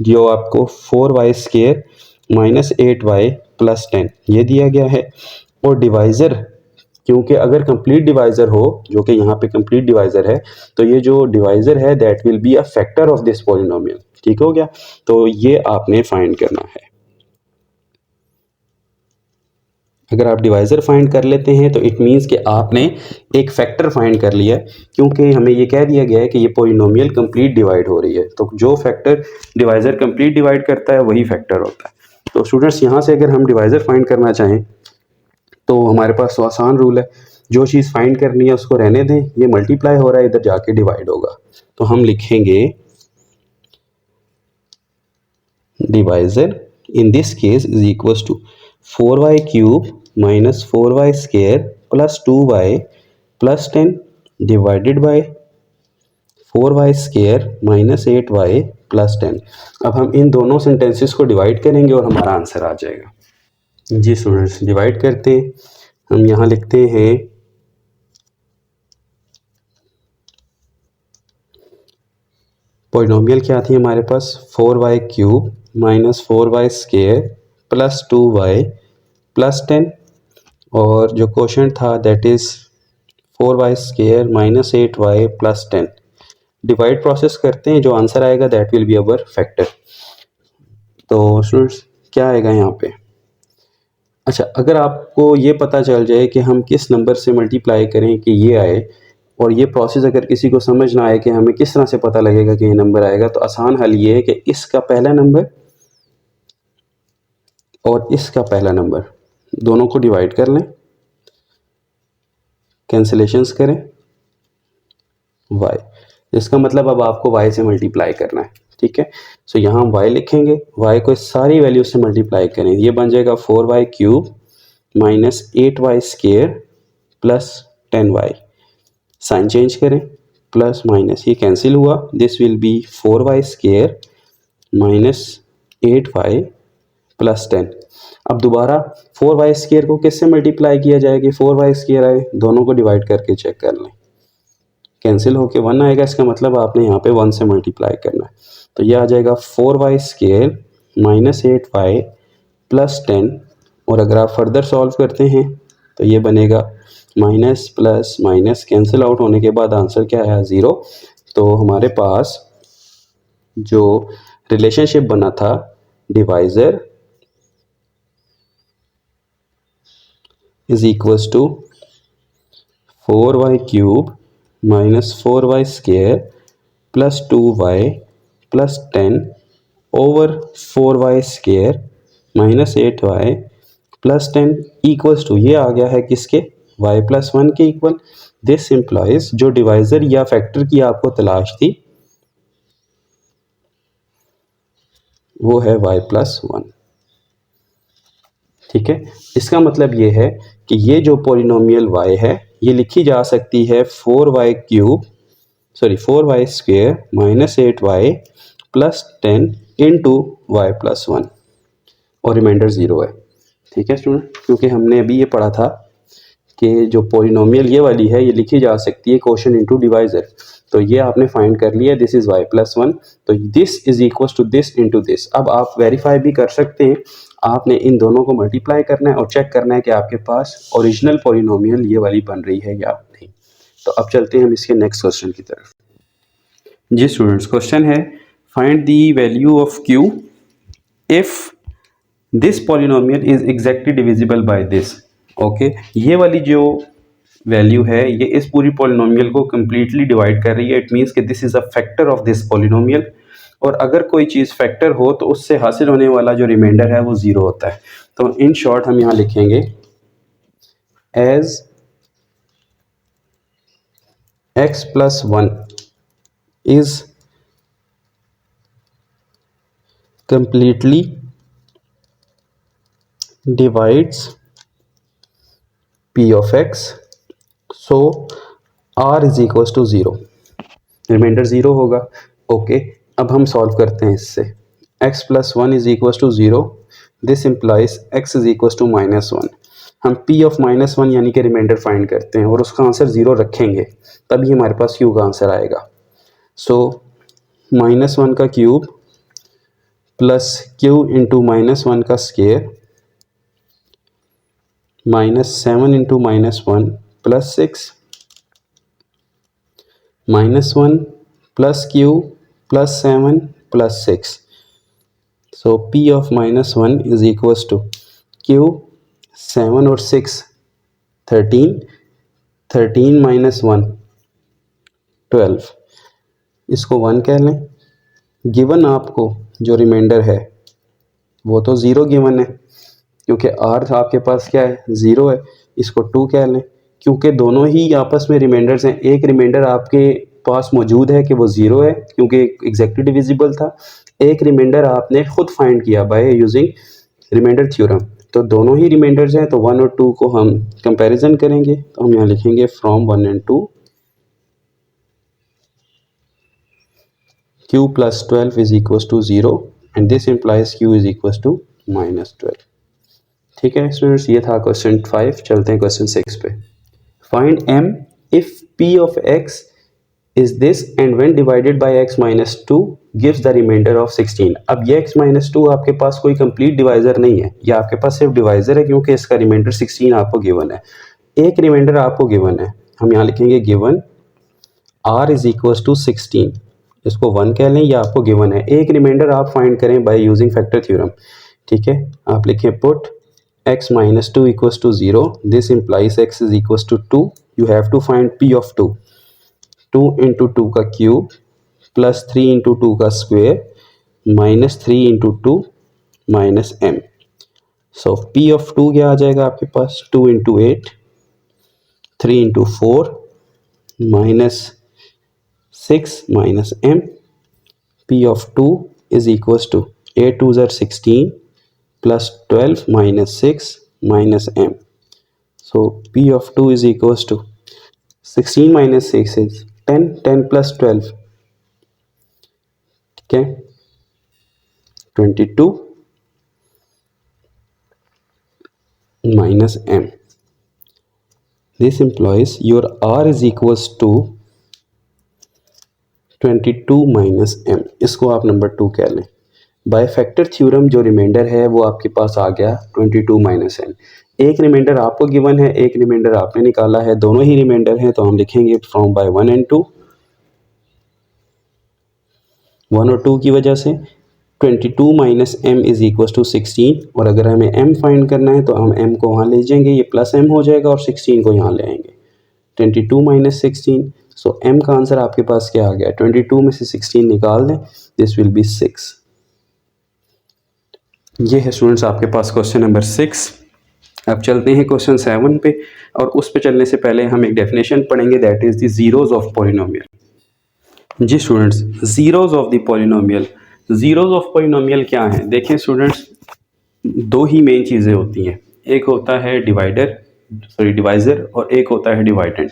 जो आपको 4y square minus 8y plus 10 ये दिया गया है। और डिवाइज़र, क्योंकि अगर कंप्लीट डिवाइज़र हो, जो कि यहाँ पे कंप्लीट डिवाइज़र है, तो ये जो डिवाइज़र है that will be a factor of this polynomial. ठीक हो गया। तो ये आपने फाइंड करना है। अगर आप डिवाइज़र फाइंड कर लेते हैं तो इट मीन्स कि आपने एक फैक्टर फाइंड कर लिया, क्योंकि हमें ये कह दिया गया है कि ये पॉलिनोमियल कंप्लीट डिवाइड हो रही है। तो जो फैक्टर डिवाइज़र कंप्लीट डिवाइड करता है वही फैक्टर होता है। तो स्टूडेंट्स, यहाँ से अगर हम डिवाइज़र फाइंड करना चाहें तो हमारे पास तो आसान रूल है, जो चीज़ फाइंड करनी है उसको रहने दें, ये मल्टीप्लाई हो रहा है, इधर जाके डिवाइड होगा। तो हम लिखेंगे divisor in this case is equal to 4y cube minus 4y square plus 2y plus 10 divided by 4y square minus 8y plus 10। अब हम इन दोनों सेंटेंसेस को डिवाइड करेंगे और हमारा आंसर आ जाएगा। जी स्टूडेंट्स, डिवाइड करते हैं। हम यहाँ लिखते हैं पॉलिनोमियल क्या थी हमारे पास, 4y cube minus 4y square plus 2y plus 10, और जो क्वोशंट था that is 4y square minus 8y plus 10। Divide process करते हैं, जो आंसर आएगा that will be our factor. तो स्टूडेंट्स, क्या आएगा यहाँ पे। अच्छा, अगर आपको ये पता चल जाए कि हम किस नंबर से मल्टीप्लाई करें कि ये आए, और ये प्रोसेस अगर किसी को समझ ना आए कि हमें किस तरह से पता लगेगा कि ये नंबर आएगा, तो आसान हल ये है कि इसका पहला नंबर और इसका पहला नंबर दोनों को डिवाइड कर लें, कैंसिलेशंस करें y। इसका मतलब अब आपको y से मल्टीप्लाई करना है। ठीक है, सो यहाँ हम y लिखेंगे, y को सारी वैल्यू से मल्टीप्लाई करें, ये बन जाएगा 4y cube minus 8y square plus 10y। Sign change करें, प्लस माइनस ये कैंसिल हुआ, this will be 4y square minus 8y plus 10। अब दोबारा 4y स्क्वायर को किससे मल्टीप्लाई किया जाए कि 4y स्क्वायर आए, दोनों को डिवाइड करके चेक कर लें, कैंसिल होके 1 आएगा, इसका मतलब आपने यहाँ पे 1 से मल्टीप्लाई करना है। तो ये आ जाएगा 4y square minus 8y plus 10, और अगर आप फर्दर सॉल्व करते हैं तो ये बनेगा minus plus minus cancel out होने के बाद आंसर क्या आया, 0। तो हमारे पास जो रिलेशनशिप बना था divisor is equals to 4y cube minus 4y square plus 2y plus 10 over 4y square minus 8y plus 10 equals to, ये आ गया है किसके, y प्लस 1 के इक्वल। दिस इम्प्लाइज जो डिवाइज़र या फैक्टर की आपको तलाश थी वो है y प्लस 1। ठीक है, इसका मतलब ये है कि ये जो पॉलिनोमियल y है ये लिखी जा सकती है 4y cube 4y square minus 8y plus 10 into y plus 1, और रिमाइंडर 0 है। ठीक है स्टूडेंट, क्योंकि हमने अभी ये पढ़ा था कि जो पॉलिनोमियल ये वाली है ये लिखी जा सकती है क्वोशंट इंटू डिवाइज़र। तो ये आपने फाइंड कर लिया, दिस इज़ y प्लस 1, तो this is equal to this into this. अब आप वेरीफाई भी कर सकते हैं, आपने इन दोनों को मल्टीप्लाई करना है और चेक करना है कि आपके पास ओरिजिनल पॉलिनोमियल ये वाली बन रही है या नहीं। तो अब चलते हैं हम इसके नेक्स्ट क्वेश्चन की तरफ। जी स्टूडेंट्स, क्वेश्चन है find the value of q if this polynomial is exactly divisible by this. Okay, ये वाली जो वैल्यू है ये इस पूरी पॉलिनोमियल को कंप्लीटली डिवाइड कर रही है, इट मीन्स कि this is a factor of this polynomial. और अगर कोई चीज़ फैक्टर हो तो उससे हासिल होने वाला जो रिमाइंडर है वो 0 होता है। तो इन शॉर्ट हम यहाँ लिखेंगे as x plus 1 is completely divides p of x, so r is equal to 0, remainder 0 होगा। ओके, अब हम सॉल्व करते हैं इससे। x plus 1 is equal to 0, this implies x is equal to -1। हम p ऑफ -1 यानी कि रिमाइंडर फाइंड करते हैं और उसका आंसर 0 रखेंगे, तभी हमारे पास q का आंसर आएगा। सो -1 का क्यूब प्लस q इंटू -1 का square -7 into -1 plus 6 -1 plus q plus 7 plus 6। So p of -1 is equal to q 7 और 6 13, 13 माइनस 1 12, इसको 1 कह लें। गिवन आपको जो रिमाइंडर है वो तो 0 गिवन है, क्योंकि r आपके पास क्या है 0 है, इसको 2 कह लें। क्योंकि दोनों ही आपस में रिमाइंडर्स हैं, एक रिमाइंडर आपके पास मौजूद है कि वो 0 है क्योंकि एग्जैक्टली डिविजिबल था, एक रिमाइंडर आपने खुद फाइंड किया बाय यूजिंग रिमाइंडर थ्योरम। तो दोनों ही रिमाइंडर्स हैं, तो 1 और 2 को हम कंपैरिजन करेंगे। तो हम यहाँ लिखेंगे from 1 and 2 q plus 12 is equal to 0 and this implies q is equal to -12। ठीक है स्टूडेंट्स, ये था क्वेश्चन 5। चलते हैं क्वेश्चन 6 पे। Find m if p of x is this and when divided by x minus 2 gives the remainder of 16। अब ये x minus 2 आपके पास कोई कंप्लीट डिवाइजर नहीं है, या आपके पास सिर्फ डिवाइजर है क्योंकि इसका रिमाइंडर 16 आपको गिवन है। एक रिमाइंडर आपको गिवन है, हम यहाँ लिखेंगे given r is equal to 16, इसको 1 कह लें, या आपको गिवन है। एक रिमाइंडर आप फाइंड करें बाय यूजिंग फैक्टर थ्योरम। ठीक है, आप लिखें put x minus 2 equals to 0, this implies x is equals to 2, you have to find p of 2, 2 into 2 का क्यूब प्लस 3 into 2 का square minus 3 into 2 minus m। So p of 2 क्या आ जाएगा आपके पास 2 into 8, 3 into 4 minus 6 minus m। p of 2 is equals to 8 2s are 16 plus 12 minus 6 minus m. So p of 2 is equals to 16 minus 6 is 10, 10 plus 12, ठीक है 22 minus m. This implies your r is equals to 22 minus m। इसको आप number 2 कह लें। By factor theorem जो reminder है वो आपके पास आ गया 22 माइनस एन। एक रिमाइंडर आपको गिवन है, एक रिमाइंडर आपने निकाला है, दोनों ही रिमाइंडर हैं, तो हम लिखेंगे फ्रॉम बाय 1 एंड 2। 1 और 2 की वजह से 22 minus M is equal to 16, और अगर हमें m फाइंड करना है तो हम m को वहाँ ले जाएंगे, ये प्लस m हो जाएगा, और 16 को यहाँ ले आएंगे 22 माइनस 16। सो m का आंसर आपके पास क्या आ गया, 22 में से 16 निकाल दें, दिस विल बी 6। ये है स्टूडेंट्स आपके पास क्वेश्चन नंबर 6। अब चलते हैं क्वेश्चन 7 पे, और उस पे चलने से पहले हम एक डेफिनेशन पढ़ेंगे, that is the zeros of polynomial. जी students, zeros of the polynomial, zeros of polynomial क्या है? देखें स्टूडेंट्स, दो ही मेन चीज़ें होती हैं, एक होता है डिवाइज़र और एक होता है डिवाइडेंड।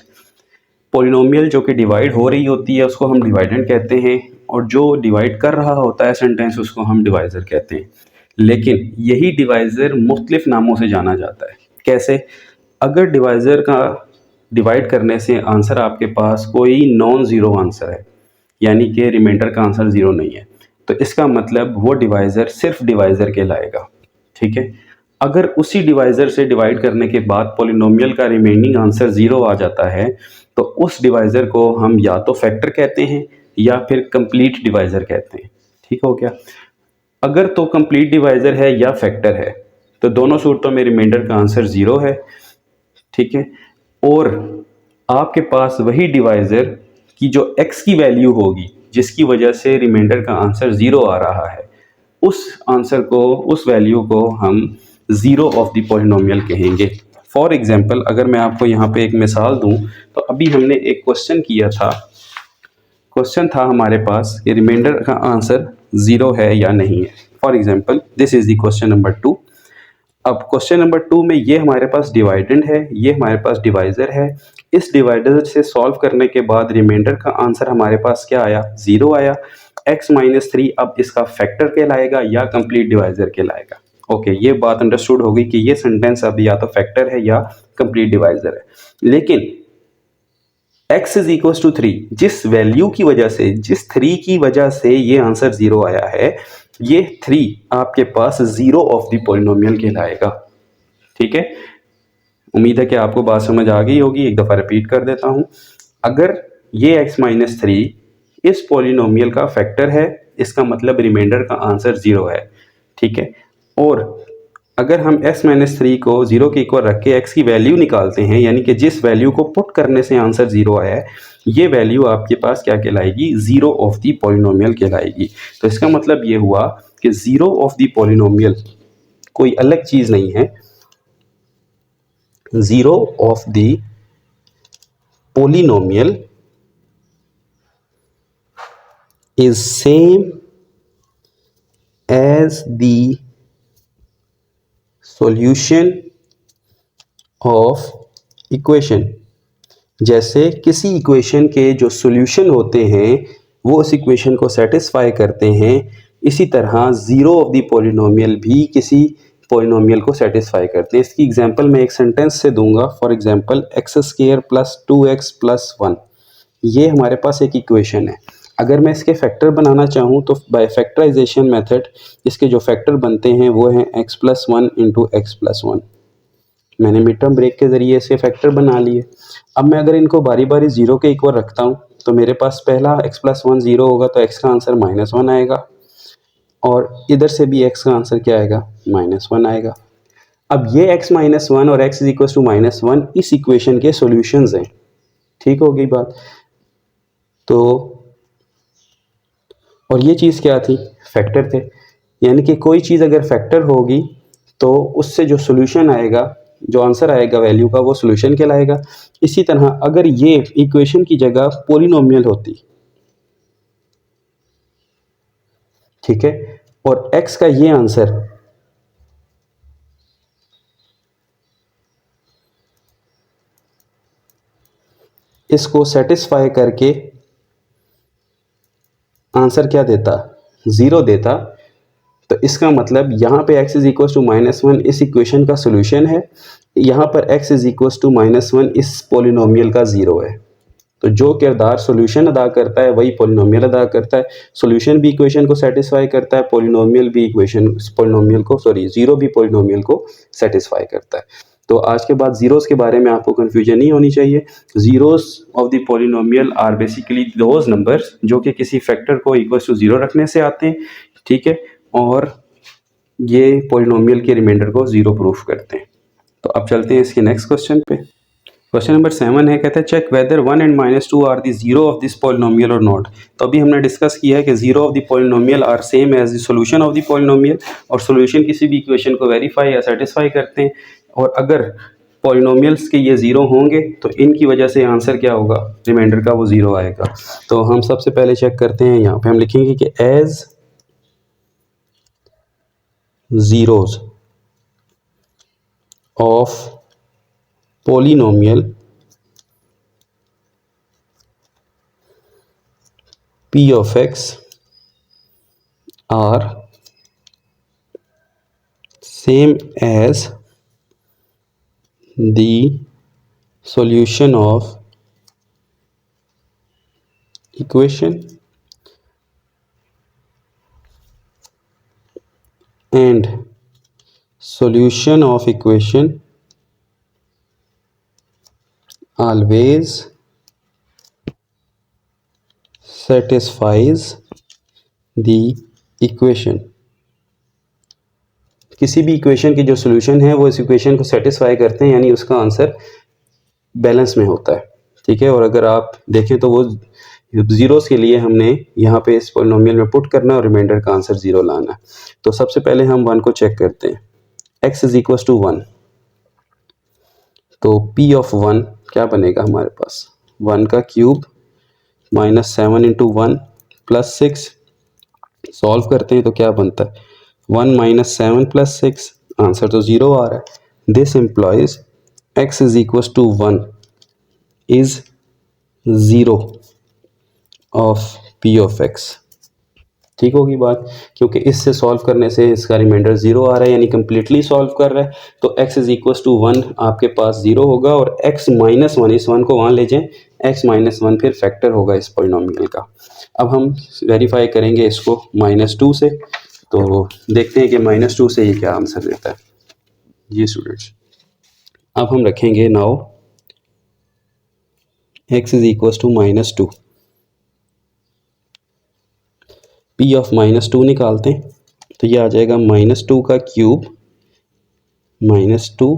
पॉलिनोमियल जो कि डिवाइड हो रही होती है उसको हम डिवाइडेंड कहते हैं, और जो डिवाइड कर रहा होता है सेंटेंस उसको हम डिवाइज़र कहते हैं। लेकिन यही डिवाइज़र मुख्तलिफ नामों से जाना जाता है। कैसे? अगर डिवाइज़र का डिवाइड करने से आंसर आपके पास कोई नॉन ज़ीरो आंसर है, यानी कि रिमाइंडर का आंसर ज़ीरो नहीं है, तो इसका मतलब वो डिवाइज़र सिर्फ डिवाइज़र कहलाएगा। ठीक है, अगर उसी डिवाइज़र से डिवाइड करने के बाद पॉलिनोमियल का रिमेनिंग आंसर ज़ीरो आ जाता है, तो उस डिवाइज़र को हम या तो फैक्टर कहते हैं या फिर कंप्लीट डिवाइज़र कहते हैं। ठीक हो गया? अगर तो कंप्लीट डिवाइज़र है या फैक्टर है, तो दोनों सूरतों में रिमाइंडर का आंसर ज़ीरो है। ठीक है, और आपके पास वही डिवाइज़र की जो x की वैल्यू होगी, जिसकी वजह से रिमाइंडर का आंसर ज़ीरो आ रहा है, उस आंसर को, उस वैल्यू को हम ज़ीरो ऑफ द पॉलिनोमियल कहेंगे। फॉर एग्जांपल, अगर मैं आपको यहाँ पे एक मिसाल दूँ, तो अभी हमने एक क्वेश्चन किया था, क्वेश्चन था हमारे पास कि रिमाइंडर का आंसर 0 है या नहीं है। For example this is the question number 2। अब क्वेश्चन नंबर 2 में ये हमारे पास डिवाइडेंड है, ये हमारे पास डिवाइजर है। इस डिवाइडर से सॉल्व करने के बाद रिमाइंडर का आंसर हमारे पास क्या आया, 0 आया। x-3 अब इसका फैक्टर कहलाएगा या कंप्लीट डिवाइजर कहलाएगा। ओके, ये बात अंडरस्टूड होगी कि ये सेंटेंस अब या तो फैक्टर है या कंप्लीट डिवाइजर है। लेकिन x इज इक्वल टू 3, जिस वैल्यू की वजह से, जिस 3 की वजह से ये आंसर 0 आया है, ये 3 आपके पास 0 ऑफ द पॉलिनोमियल कहलाएगा। ठीक है, उम्मीद है कि आपको बात समझ आ गई होगी। एक दफ़ा रिपीट कर देता हूं। अगर ये x-3 इस पॉलिनोमियल का फैक्टर है, इसका मतलब रिमाइंडर का आंसर 0 है। ठीक है, और अगर हम x-3 को 0 के इक्वल रख के x की वैल्यू निकालते हैं, यानी कि जिस वैल्यू को पुट करने से आंसर 0 आया है, ये वैल्यू आपके पास क्या कहलाएगी, 0 ऑफ द पॉलिनोमियल कहलाएगी। तो इसका मतलब ये हुआ कि 0 ऑफ द पॉलिनोमियल कोई अलग चीज नहीं है, 0 of the polynomial is same as the solution of equation। जैसे किसी इक्वेशन के जो सॉल्यूशन होते हैं वो उस इक्वेशन को सेटिस्फाई करते हैं, इसी तरह 0 ऑफ द पॉलिनोमियल भी किसी पॉलिनोमियल को सेटिस्फाई करते हैं। इसकी एग्जांपल मैं एक सेंटेंस से दूंगा। फॉर एग्जांपल x² + 2x + 1, ये हमारे पास एक इक्वेशन है। अगर मैं इसके फैक्टर बनाना चाहूँ तो बाय फैक्टराइजेशन मेथड इसके जो फैक्टर बनते हैं वो हैं x + 1 × x + 1। मैंने मिड टर्म ब्रेक के ज़रिए इसके फैक्टर बना लिए। अब मैं अगर इनको बारी बारी 0 के इक्वल रखता हूँ तो मेरे पास पहला x + 1 0 होगा, तो x का आंसर -1 आएगा, और इधर से भी x का आंसर क्या आएगा, -1 आएगा। अब ये x - 1 और x = -1 इस इक्वेशन के सॉल्यूशंस हैं। ठीक हो गई बात। तो और ये चीज़ क्या थी, फैक्टर थे। यानी कि कोई चीज़ अगर फैक्टर होगी तो उससे जो सॉल्यूशन आएगा, जो आंसर आएगा वैल्यू का, वो सॉल्यूशन कहलाएगा। इसी तरह अगर ये इक्वेशन की जगह पॉलिनोमियल होती, ठीक है, और x का ये आंसर इसको सेटिस्फाई करके आंसर क्या देता, 0 देता, तो इसका मतलब यहाँ पे x = -1 इस इक्वेशन का सॉल्यूशन है, यहाँ पर x = -1 इस पॉलिनोमियल का 0 है। तो जो किरदार सॉल्यूशन अदा करता है वही पॉलिनोमियल अदा करता है। सॉल्यूशन भी इक्वेशन को सेटिस्फाई करता है, पॉलिनोमियल भी ज़ीरो भी पॉलिनोमियल को सेटिस्फाई करता है। तो आज के बाद ज़ीरोज़ के बारे में आपको कन्फ्यूजन नहीं होनी चाहिए। Zeros of the polynomial are basically those numbers जो कि किसी फैक्टर को = 0 रखने से आते हैं। ठीक है, और ये पॉलिनोमियल के रिमाइंडर को 0 प्रूफ करते हैं। तो अब चलते हैं इसके नेक्स्ट क्वेश्चन पे। क्वेश्चन नंबर 7 है, कहता है check whether 1 and -2 are the 0 of this polynomial और नॉट। तो अभी हमने डिस्कस किया है कि 0 of the polynomial are same as the solution of the polynomial, और सॉल्यूशन किसी भी इक्वेशन को वेरीफाई या सेटिस्फाई करते हैं, और अगर पॉलिनोमियल्स के ये 0 होंगे तो इनकी वजह से आंसर क्या होगा, रिमाइंडर का वो 0 आएगा। तो हम सबसे पहले चेक करते हैं, यहाँ पे हम लिखेंगे कि as zeros of polynomial p of x are same as the solution of equation and solution of equation always satisfies the equation। किसी भी इक्वेशन की जो सॉल्यूशन है वो इस इक्वेशन को सेटिस्फाई करते हैं, यानी उसका आंसर बैलेंस में होता है। ठीक है, और अगर आप देखें तो वो ज़ीरोज़ के लिए हमने यहाँ पे इस पॉलिनोमियल में पुट करना है और रिमाइंडर का आंसर 0 लाना है। तो सबसे पहले हम 1 को चेक करते हैं। x = 1, तो p of 1 क्या बनेगा हमारे पास, 1 का क्यूब -7 इंटू 1 प्लस 6, सॉल्व करते हैं तो क्या बनता है 1 - 7 + 6, आंसर तो 0 आ रहा है। This implies x is equal to 1 is 0 of p of x। ठीक होगी बात, क्योंकि इससे सॉल्व करने से इसका रिमाइंडर 0 आ रहा है, यानी कम्प्लीटली सॉल्व कर रहा है। तो x इज इक्वल टू 1 आपके पास 0 होगा और x - 1, इस 1 को वहाँ ले जाएं, x - 1 फिर फैक्टर होगा इस पॉलिनॉमियल का। अब हम वेरीफाई करेंगे इसको -2 से, तो देखते हैं कि -2 से ये क्या आंसर देता है। जी स्टूडेंट्स, अब हम रखेंगे now x is equal to -2, p of -2 निकालते हैं तो ये आ जाएगा -2 का क्यूब -2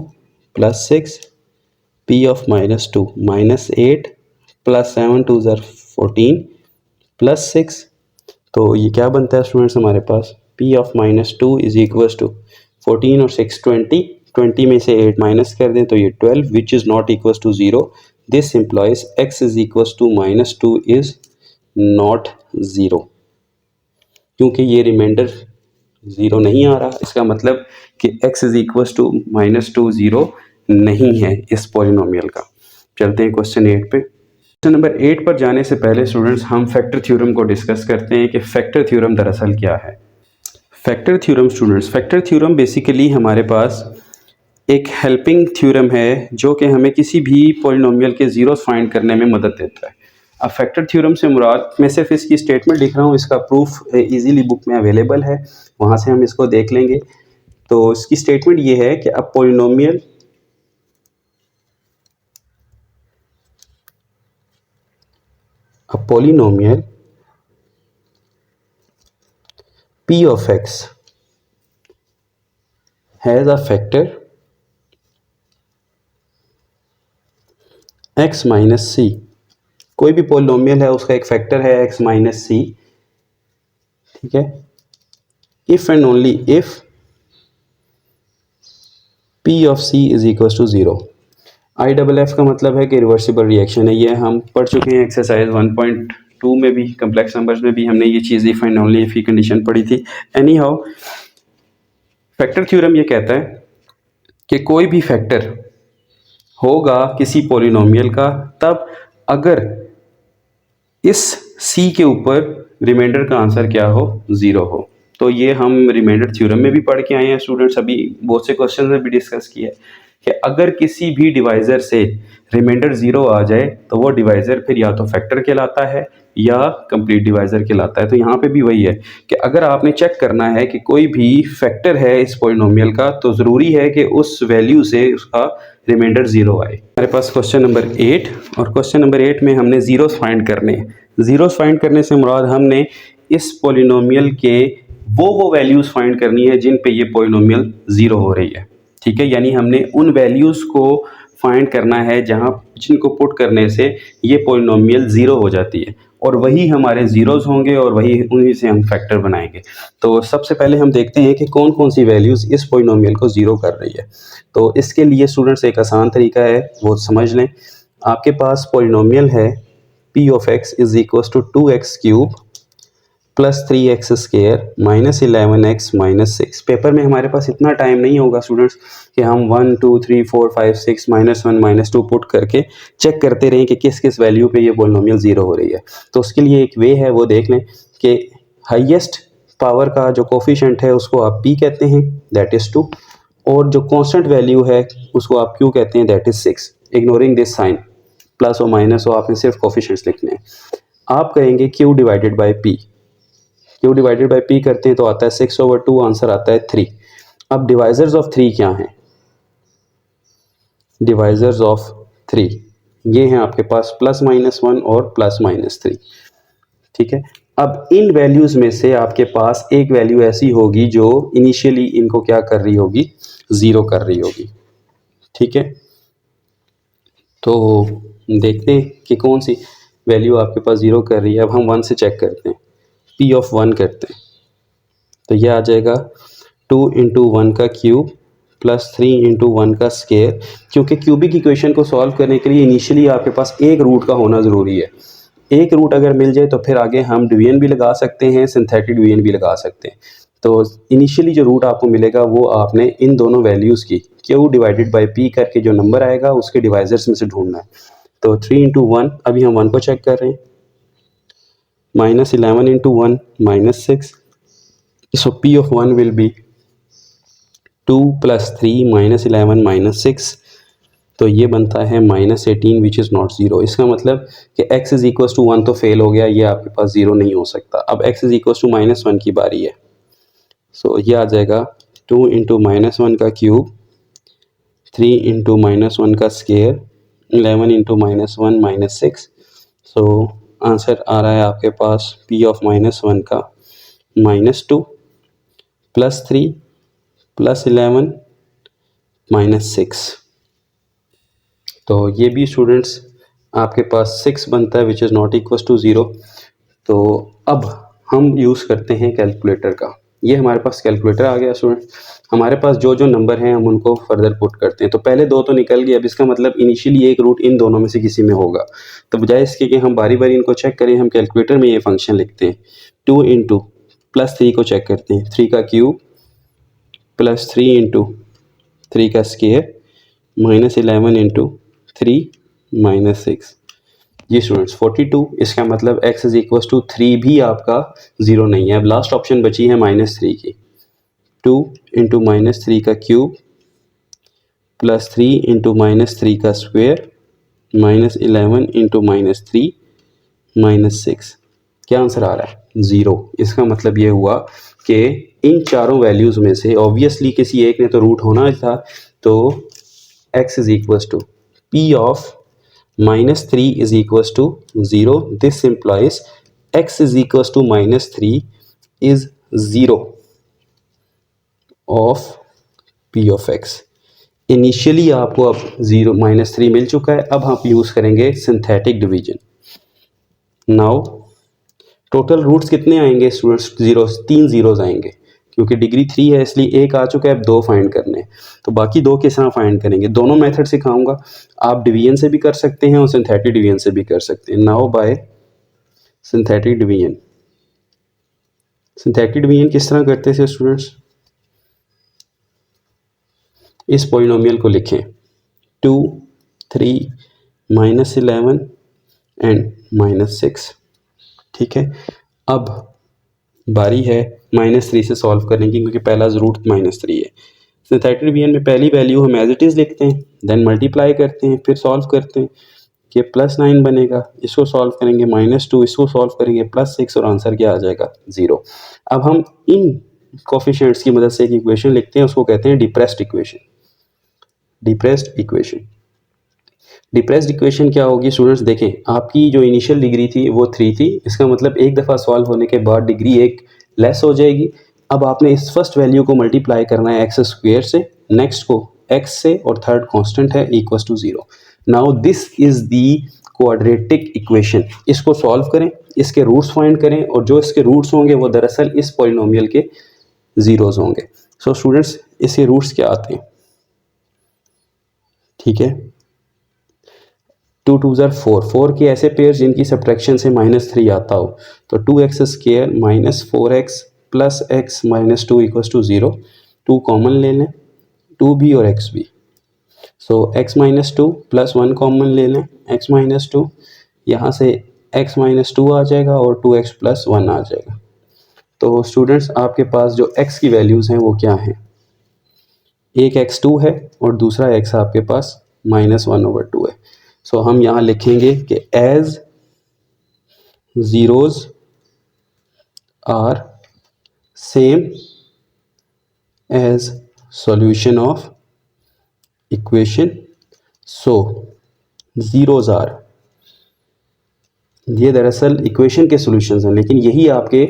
+ 6, p ऑफ -2 -8 + 7 2 ज़र 14 + 6। तो ये क्या बनता है स्टूडेंट्स हमारे पास p of -2 is equal to 14 और 6 20 में से 8 माइनस कर दें तो ये 12 which is not equal to 0। This implies x is equal to -2 is not 0, क्योंकि ये रिमाइंडर 0 नहीं आ रहा। इसका मतलब कि x इज इक्वल टू -2 0 नहीं है इस पॉलिनोमियल का। चलते हैं क्वेश्चन 8 पे। क्वेश्चन नंबर 8 पर जाने से पहले स्टूडेंट्स हम फैक्टर थ्योरम को डिस्कस करते हैं कि फैक्टर थ्योरम दरअसल क्या है। Factor theorem students, factor theorem basically हमारे पास एक हेल्पिंग थ्योरम है जो कि हमें किसी भी पॉलिनोमियल के जीरोस फाइंड करने में मदद देता है। अब फैक्टर थ्योरम से मुराद, मैं सिर्फ इसकी स्टेटमेंट लिख रहा हूँ, इसका प्रूफ इजीली बुक में अवेलेबल है, वहाँ से हम इसको देख लेंगे। तो इसकी स्टेटमेंट ये है कि अब polynomial p of x has a factor x minus c। कोई भी पॉलिनोमियल है उसका एक फैक्टर है x माइनस सी, ठीक है। If and only if p of c is equal to 0। IFF का मतलब है कि रिवर्सिबल रिएक्शन है। ये हम पढ़ चुके हैं एक्सरसाइज 1.2 में भी, कम्प्लेक्स नंबर्स में भी हमने ये चीज़ इफ एंड ओनली इफ की कंडीशन पढ़ी थी। एनी हाउ, फैक्टर थ्योरम ये कहता है कि कोई भी फैक्टर होगा किसी पॉलिनोमियल का तब अगर इस c के ऊपर रिमाइंडर का आंसर क्या हो, 0 हो। तो ये हम रिमाइंडर थ्योरम में भी पढ़ के आए हैं स्टूडेंट्स, अभी बहुत से क्वेश्चन में भी डिस्कस किया है कि अगर किसी भी डिवाइज़र से रिमाइंडर 0 आ जाए तो वो डिवाइज़र फिर या तो फैक्टर कहलाता है या कंप्लीट डिवाइज़र कहलाता है। तो यहाँ पे भी वही है कि अगर आपने चेक करना है कि कोई भी फैक्टर है इस पॉलिनोमियल का तो ज़रूरी है कि उस वैल्यू से उसका रिमाइंडर 0 आए। हमारे पास क्वेश्चन नंबर 8, और क्वेश्चन नंबर 8 में हमने ज़ीरोस फाइंड करने हैं। ज़ीरोस फाइंड करने से मुराद हमने इस पॉलिनोमियल के वो वैल्यूज़ फाइंड करनी है जिन पे ये पॉलिनोमियल 0 हो रही है, ठीक है। यानी हमने उन वैल्यूज़ को फाइंड करना है जहाँ जिनको पुट करने से ये पॉलिनोमियल 0 हो जाती है, और वही हमारे ज़ीरोज़ होंगे और वही उन्हीं से हम फैक्टर बनाएंगे। तो सबसे पहले हम देखते हैं कि कौन कौन सी वैल्यूज़ इस पॉलिनोमियल को 0 कर रही है। तो इसके लिए स्टूडेंट्स एक आसान तरीका है, वो समझ लें। आपके पास पॉलिनोमियल है p of x is equal to 2x³ + 3x² - 11x - 6। Paper में हमारे पास इतना टाइम नहीं होगा स्टूडेंट्स कि हम 1 2 3 4 5 6 -1 -2 पुट करके चेक करते रहें कि किस किस वैल्यू पे ये पॉलिनोमियल 0 हो रही है। तो उसके लिए एक वे है, वो देख लें कि हाईएस्ट पावर का जो कोफिशिएंट है उसको आप p कहते हैं, दैट इज़ 2, और जो कांस्टेंट वैल्यू है उसको आप q कहते हैं, that is 6। Ignoring this sign, plus और माइनस हो, आपने सिर्फ कोफिशिएंट्स लिखने हैं। आप कहेंगे q divided by p, q divided by p करते हैं तो आता है 6/2, आंसर आता है 3। अब डिवाइजर्स ऑफ 3 क्या हैं? डिवाइजर्स ऑफ 3 ये हैं आपके पास +-1 और +-3, ठीक है। अब इन वैल्यूज़ में से आपके पास एक वैल्यू ऐसी होगी जो इनिशियली इनको क्या कर रही होगी, 0 कर रही होगी, ठीक है। तो देखते हैं कि कौन सी वैल्यू आपके पास 0 कर रही है। अब हम 1 से चेक करते हैं, p ऑफ 1 करते हैं तो यह आ जाएगा 2 × 1 का क्यूब + 3 × 1 का स्क्वायर। क्योंकि क्यूबिक इक्वेशन को सॉल्व करने के लिए इनिशियली आपके पास एक रूट का होना ज़रूरी है, एक रूट अगर मिल जाए तो फिर आगे हम डिवीजन भी लगा सकते हैं, सिंथेटिक डिवीजन भी लगा सकते हैं। तो इनिशियली जो रूट आपको मिलेगा वो आपने इन दोनों वैल्यूज़ की Q डिवाइडेड बाई P करके जो नंबर आएगा उसके डिवाइजर्स में से ढूंढना है। तो 3 इंटू 1, अभी हम 1 को चेक कर रहे हैं, -11 into 1 -6, so P of 1 will be 2 + 3 -11 -6, तो ये बनता है -18 विच इज़ नॉट 0। इसका मतलब कि x इज़ इक्वल टू 1 तो फेल हो गया, ये आपके पास 0 नहीं हो सकता। अब x इज़ इक्वल टू -1 की बारी है, सो ये आ जाएगा 2 इंटू -1 का क्यूब, 3 इंटू -1 का स्केयर, 11 इंटू -1 -6, सो आंसर आ रहा है आपके पास p ऑफ -1 का -2 + 3 + 11 -6। तो ये भी स्टूडेंट्स आपके पास 6 बनता है which is not equal to 0। तो अब हम यूज़ करते हैं कैलकुलेटर का। ये हमारे पास कैलकुलेटर आ गया स्टूडेंट। हमारे पास जो जो नंबर हैं हम उनको फर्दर पुट करते हैं। तो पहले दो तो निकल गए, अब इसका मतलब इनिशियली एक रूट इन दोनों में से किसी में होगा। तो बजाय इसके कि हम बारी बारी इनको चेक करें, हम कैलकुलेटर में ये फंक्शन लिखते हैं। 2 इंटू +3 को चेक करते हैं, 3 का क्यूब +3 इंटू 3 का स्केयर -11 इंटू 3 -6। जी स्टूडेंट्स 42, इसका मतलब x इज इक्वल टू 3 भी आपका 0 नहीं है। अब लास्ट ऑप्शन बची है -3 की। 2 इंटू -3 का क्यूब +3 इंटू -3 का स्क्वेयर -11 इंटू -3 -6। क्या आंसर आ रहा है? 0। इसका मतलब ये हुआ कि इन चारों वैल्यूज़ में से ऑब्वियसली किसी एक ने तो रूट होना था, तो x is equal to p of -3 is equals to 0. This implies x is equals to -3 is 0 of p of x. Initially आपको अब 0 -3 मिल चुका है। अब हम यूज़ करेंगे synthetic division. Now total roots कितने आएंगे स्टूडेंट्स? 3 ज़ीरोज़ आएंगे, क्योंकि डिग्री 3 है इसलिए एक आ चुका है, अब 2 फाइंड करने हैं। तो बाकी 2 किस तरह फाइंड करेंगे? दोनों मेथड सिखाऊंगा। आप डिवीजन से भी कर सकते हैं और सिंथेटिक डिवीजन से भी कर सकते हैं। Now bye synthetic division. Synthetic division किस तरह करते थे स्टूडेंट्स? इस पॉलिनोमियल को लिखें 2, 3, -11 एंड -6। ठीक है, अब बारी है -3 से सॉल्व करने की, क्योंकि पहला रूट -3 है। सिंथेटिक डिवीजन में पहली वैल्यू हम एज इट इज़ लिखते हैं, देन मल्टीप्लाई करते हैं, फिर सॉल्व करते हैं कि +9 बनेगा, इसको सॉल्व करेंगे -2, इसको सॉल्व करेंगे +6, और आंसर क्या आ जाएगा? 0। अब हम इन कोफिशिएंट्स की मदद से एक इक्वेशन लिखते हैं, उसको कहते हैं depressed equation. Depressed equation, depressed equation क्या होगी स्टूडेंट्स? देखें, आपकी जो इनिशियल डिग्री थी वो 3 थी, इसका मतलब एक दफ़ा सॉल्व होने के बाद डिग्री 1 लेस हो जाएगी। अब आपने इस फर्स्ट वैल्यू को मल्टीप्लाई करना है x स्क्वेयर से, नेक्स्ट को x से, और थर्ड कांस्टेंट है equal to 0। Now this is the quadratic equation. इसको सॉल्व करें, इसके रूट्स फाइंड करें, और जो इसके रूट्स होंगे वो दरअसल इस पॉलिनोमियल के ज़ीरोज़ होंगे। सो स्टूडेंट्स इसके रूट्स क्या आते हैं? ठीक है, 2 2 ज़र 4, 4 के ऐसे पेयर जिनकी सब्ट्रैक्शन से -3 आता हो, तो 2x square -4x plus x -2 equals to 0। 2 common ले लें, 2 भी और x भी, सो x -2 प्लस 1 कॉमन ले लें, x -2, यहाँ से x -2 आ जाएगा और 2x प्लस 1 आ जाएगा। तो स्टूडेंट्स आपके पास जो x की वैल्यूज़ हैं वो क्या हैं? एक x2 है और दूसरा x आपके पास -1/2 है। सो हम यहाँ लिखेंगे कि as zeros are same as solution of equation, so zeros are, ये दरअसल इक्वेशन के सॉल्यूशंस हैं, लेकिन यही आपके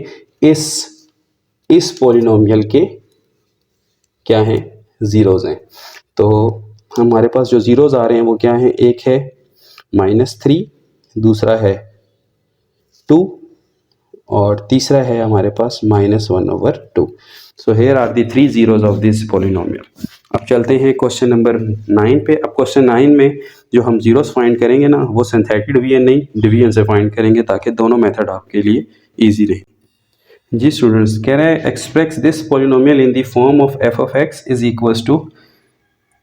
इस पॉलिनोमियल के क्या हैं? ज़ीरोज़ हैं। तो हमारे पास जो ज़ीरोज़ आ रहे हैं वो क्या हैं? एक है -3, दूसरा है 2, और तीसरा है हमारे पास -1/2। So here are the 3 zeros of this polynomial. अब चलते हैं क्वेश्चन नंबर 9 पे। अब क्वेश्चन 9 में जो हम जीरोस फाइंड करेंगे ना, वो सिंथेटिक डिवीजन नहीं, डिवीजन से फाइंड करेंगे, ताकि दोनों मेथड आपके लिए ईजी रहे। जी स्टूडेंट्स, कह रहे हैं express this polynomial in the form of F of x is equals to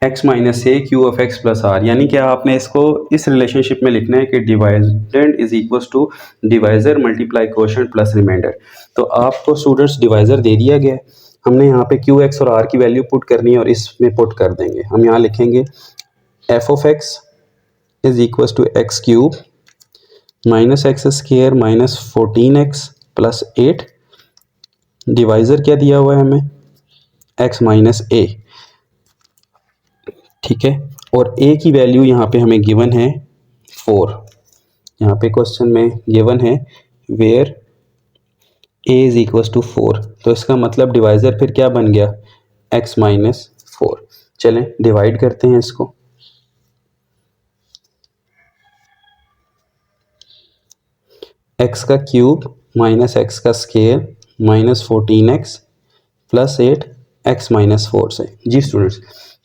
X minus A Q of X plus R. यानी कि आपने इसको इस रिलेशनशिप में लिखना है कि dividend is equals to divisor multiply quotient plus remainder. तो आपको स्टूडेंट्स डिवाइजर दे दिया गया है, हमने यहाँ पे क्यू एक्स और आर की वैल्यू पुट करनी है और इसमें पुट कर देंगे। हम यहाँ लिखेंगे F of x is equals to X cube minus X square minus 14x plus 8। Divisor क्या दिया हुआ है हमें, x माइनस ए, ठीक है। और a की वैल्यू यहाँ पे हमें गिवन है 4। यहाँ पे क्वेश्चन में गिवन है where a is equals to 4, तो इसका मतलब डिवाइजर फिर क्या बन गया, x माइनस 4। चलें डिवाइड करते हैं इसको। x का क्यूब माइनस एक्स का square minus 14x plus 8 x minus 4 से। जी स्टूडेंट्स,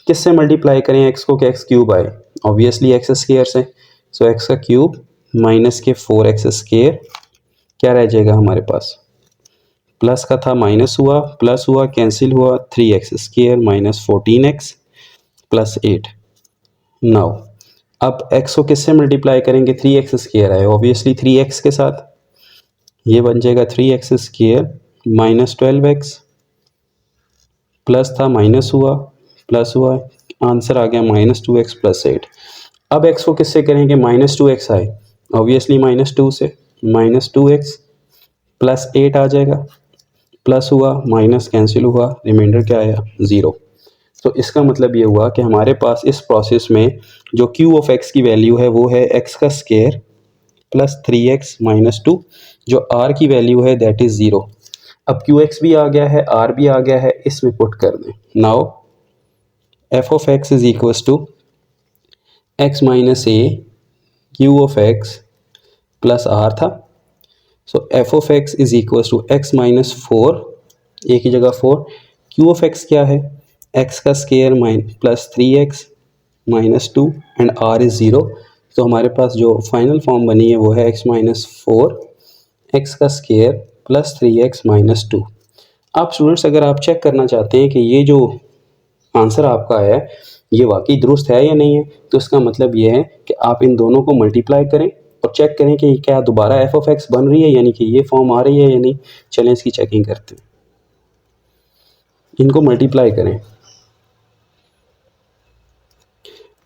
किससे मल्टीप्लाई करें x को कि x क्यूब आए, ऑब्वियसली एक्स स्क्वायर से। सो x का क्यूब माइनस के 4x स्क्वायर, क्या रह जाएगा हमारे पास, प्लस का था माइनस हुआ, प्लस हुआ कैंसिल हुआ, 3x square minus 14x plus 8। Now अब x को किससे मल्टीप्लाई करेंगे, 3x स्क्वायर आए, ऑब्वियसली 3x के साथ, ये बन जाएगा 3x square minus 12x, plus था माइनस हुआ, प्लस हुआ, आंसर आ गया माइनस 2x प्लस 8। अब x को किससे करेंगे, माइनस 2x आए, ऑब्वियसली माइनस 2 से, माइनस 2x प्लस 8 आ जाएगा, प्लस हुआ माइनस कैंसिल हुआ, रिमाइंडर क्या आया 0। तो इसका मतलब ये हुआ कि हमारे पास इस प्रोसेस में जो q ऑफ x की वैल्यू है वो है x का स्क्वायर प्लस 3x माइनस 2, जो r की वैल्यू है दैट इज 0। अब qx भी आ गया है, r भी आ गया है, इसमें पुट कर दें। Now f of x is equals to x minus A q of x plus r था। So f of x is equals to x minus 4, A की जगह 4, q ऑफ x क्या है, x का square plus 3x minus 2 and r is 0। तो हमारे पास जो final form बनी है वो है x माइनस 4 x का स्क्वायर प्लस 3x माइनस 2। आप स्टूडेंट्स अगर आप चेक करना चाहते हैं कि ये जो आंसर आपका आया है ये वाकई दुरुस्त है या नहीं है, तो इसका मतलब ये है कि आप इन दोनों को मल्टीप्लाई करें और चेक करें कि क्या दोबारा f ऑफ x बन रही है, यानी कि ये फॉर्म आ रही है या नहीं। चलें इसकी चेकिंग करते हैं, इनको मल्टीप्लाई करें,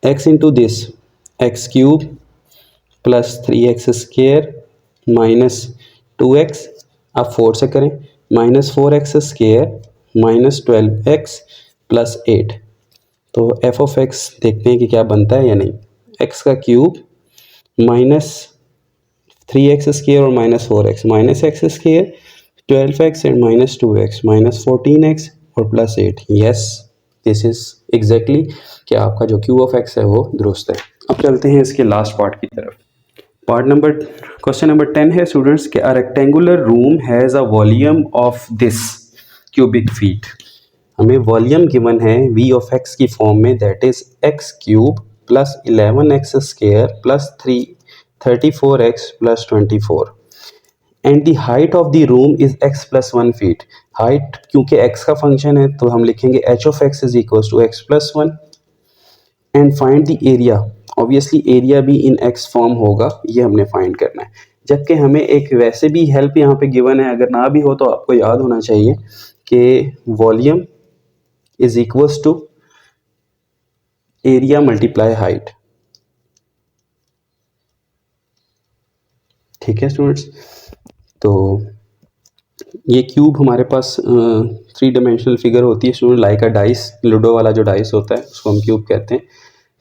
x into this x cube plus 3x square minus 2x, आप 4 से करें, minus 4x square minus 12x plus 8। तो f ऑफ x देखते हैं कि क्या बनता है या नहीं। x का क्यूब माइनस 3x स्क्वायर और minus 4x, minus X square 12x and minus 2x minus 14x और plus 8। Yes, this is exactly कि आपका जो q ऑफ x है वो दुरुस्त है। अब चलते हैं इसके लास्ट पार्ट की तरफ। क्वेश्चन नंबर 10 है स्टूडेंट्स कि a rectangular room has a volume of this cubic feet. हमें वॉल्यूम गिवन है v ऑफ x की फॉर्म में that is x cube plus 11x square plus 34x plus 24 and the height of the room is x plus 1 feet. Height क्योंकि x का function है तो हम लिखेंगे h of x is equal to x plus 1 and find the area. Obviously area भी इन x form होगा, ये हमने फाइंड करना है। जबकि हमें एक वैसे भी हेल्प यहाँ पे गिवन है, अगर ना भी हो तो आपको याद होना चाहिए कि volume is equals to area multiply height. ठीक है स्टूडेंट्स, तो ये क्यूब हमारे पास 3 डायमेंशनल फिगर होती है स्टूडेंट, लाइक अ डाइस, लूडो वाला जो डाइस होता है उसको हम क्यूब कहते हैं।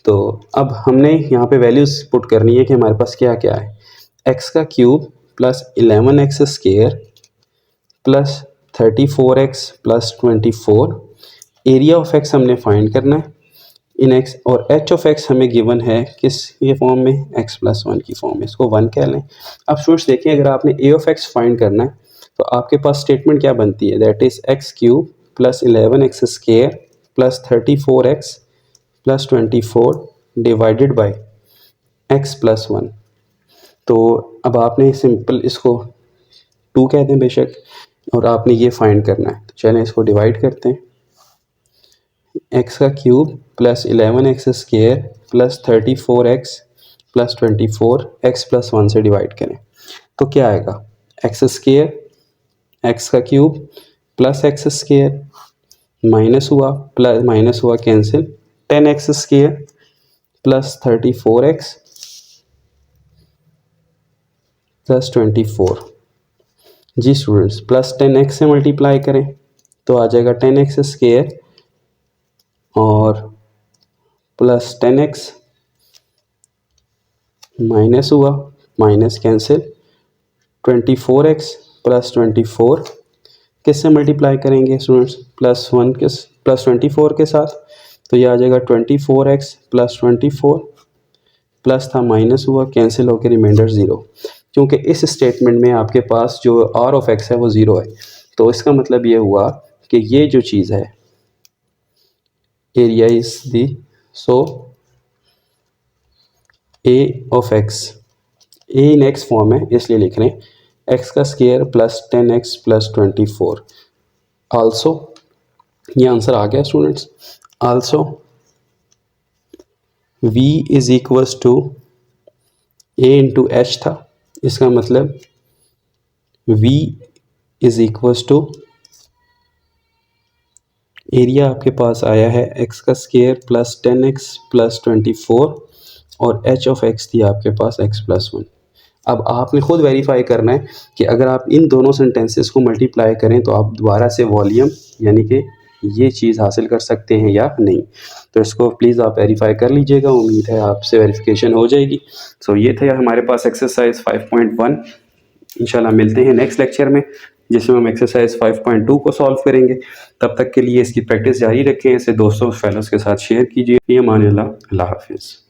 तो अब हमने यहाँ पे वैल्यूज पुट करनी है कि हमारे पास क्या क्या है। x का cube plus 11x square plus 34x plus 24, area of x हमने फाइंड करना है इन x, और h ऑफ x हमें गिवन है किस ये फॉर्म में, x प्लस 1 की फॉर्म में, इसको 1 कह लें। अब स्टूडेंट्स देखिए, अगर आपने a ऑफ x फाइंड करना है तो आपके पास स्टेटमेंट क्या बनती है, that is x cube plus 11x square plus 34x plus 24 divided by x plus 1। तो अब आपने सिंपल इसको 2 कह दें बेशक, और आपने ये फाइंड करना है। तो चलें इसको डिवाइड करते हैं। x का cube plus 11x square plus 34x plus 24 x plus 1 से डिवाइड करें तो क्या आएगा, x स्क्वायर x का cube plus x square minus हुआ cancel 10x square plus 34x plus 24। जी स्टूडेंट्स, प्लस 10x से मल्टीप्लाई करें तो आ जाएगा 10x स्क्वायर और plus 10x minus cancel 24x plus 24 किससे मल्टीप्लाई करेंगे स्टूडेंट्स, प्लस 24 के साथ, तो ये आ जाएगा 24x प्लस 24 प्लस था माइनस हुआ कैंसिल होकर रिमाइंडर 0। क्योंकि इस स्टेटमेंट में आपके पास जो r ऑफ x है वो 0 है, तो इसका मतलब ये हुआ कि ये जो चीज़ है area is the so a of x, a in x form है इसलिए लिख रहे हैं x का square plus 10x plus 24। Also ये आंसर आ गया students. Also v is equals to a into H था, इसका मतलब v is equals to area आपके पास आया है x का स्क्वायर प्लस 10x प्लस 24 और h ऑफ x थी आपके पास x प्लस 1। अब आपने खुद वेरीफाई करना है कि अगर आप इन दोनों सेंटेंसेस को मल्टीप्लाई करें तो आप दोबारा से वॉल्यूम यानी कि ये चीज़ हासिल कर सकते हैं या नहीं। तो इसको प्लीज़ आप वेरीफाई कर लीजिएगा, उम्मीद है आपसे वेरिफिकेशन हो जाएगी। सो ये थे हमारे पास एक्सरसाइज 5.1। इंशाल्लाह मिलते हैं नेक्स्ट लेक्चर में जिसमें हम एक्सरसाइज 5.2 को सॉल्व करेंगे। तब तक के लिए इसकी प्रैक्टिस जारी रखें, इसे दोस्तों फेलोज़ के साथ शेयर कीजिए। अमान अल्लाह हाफिज़।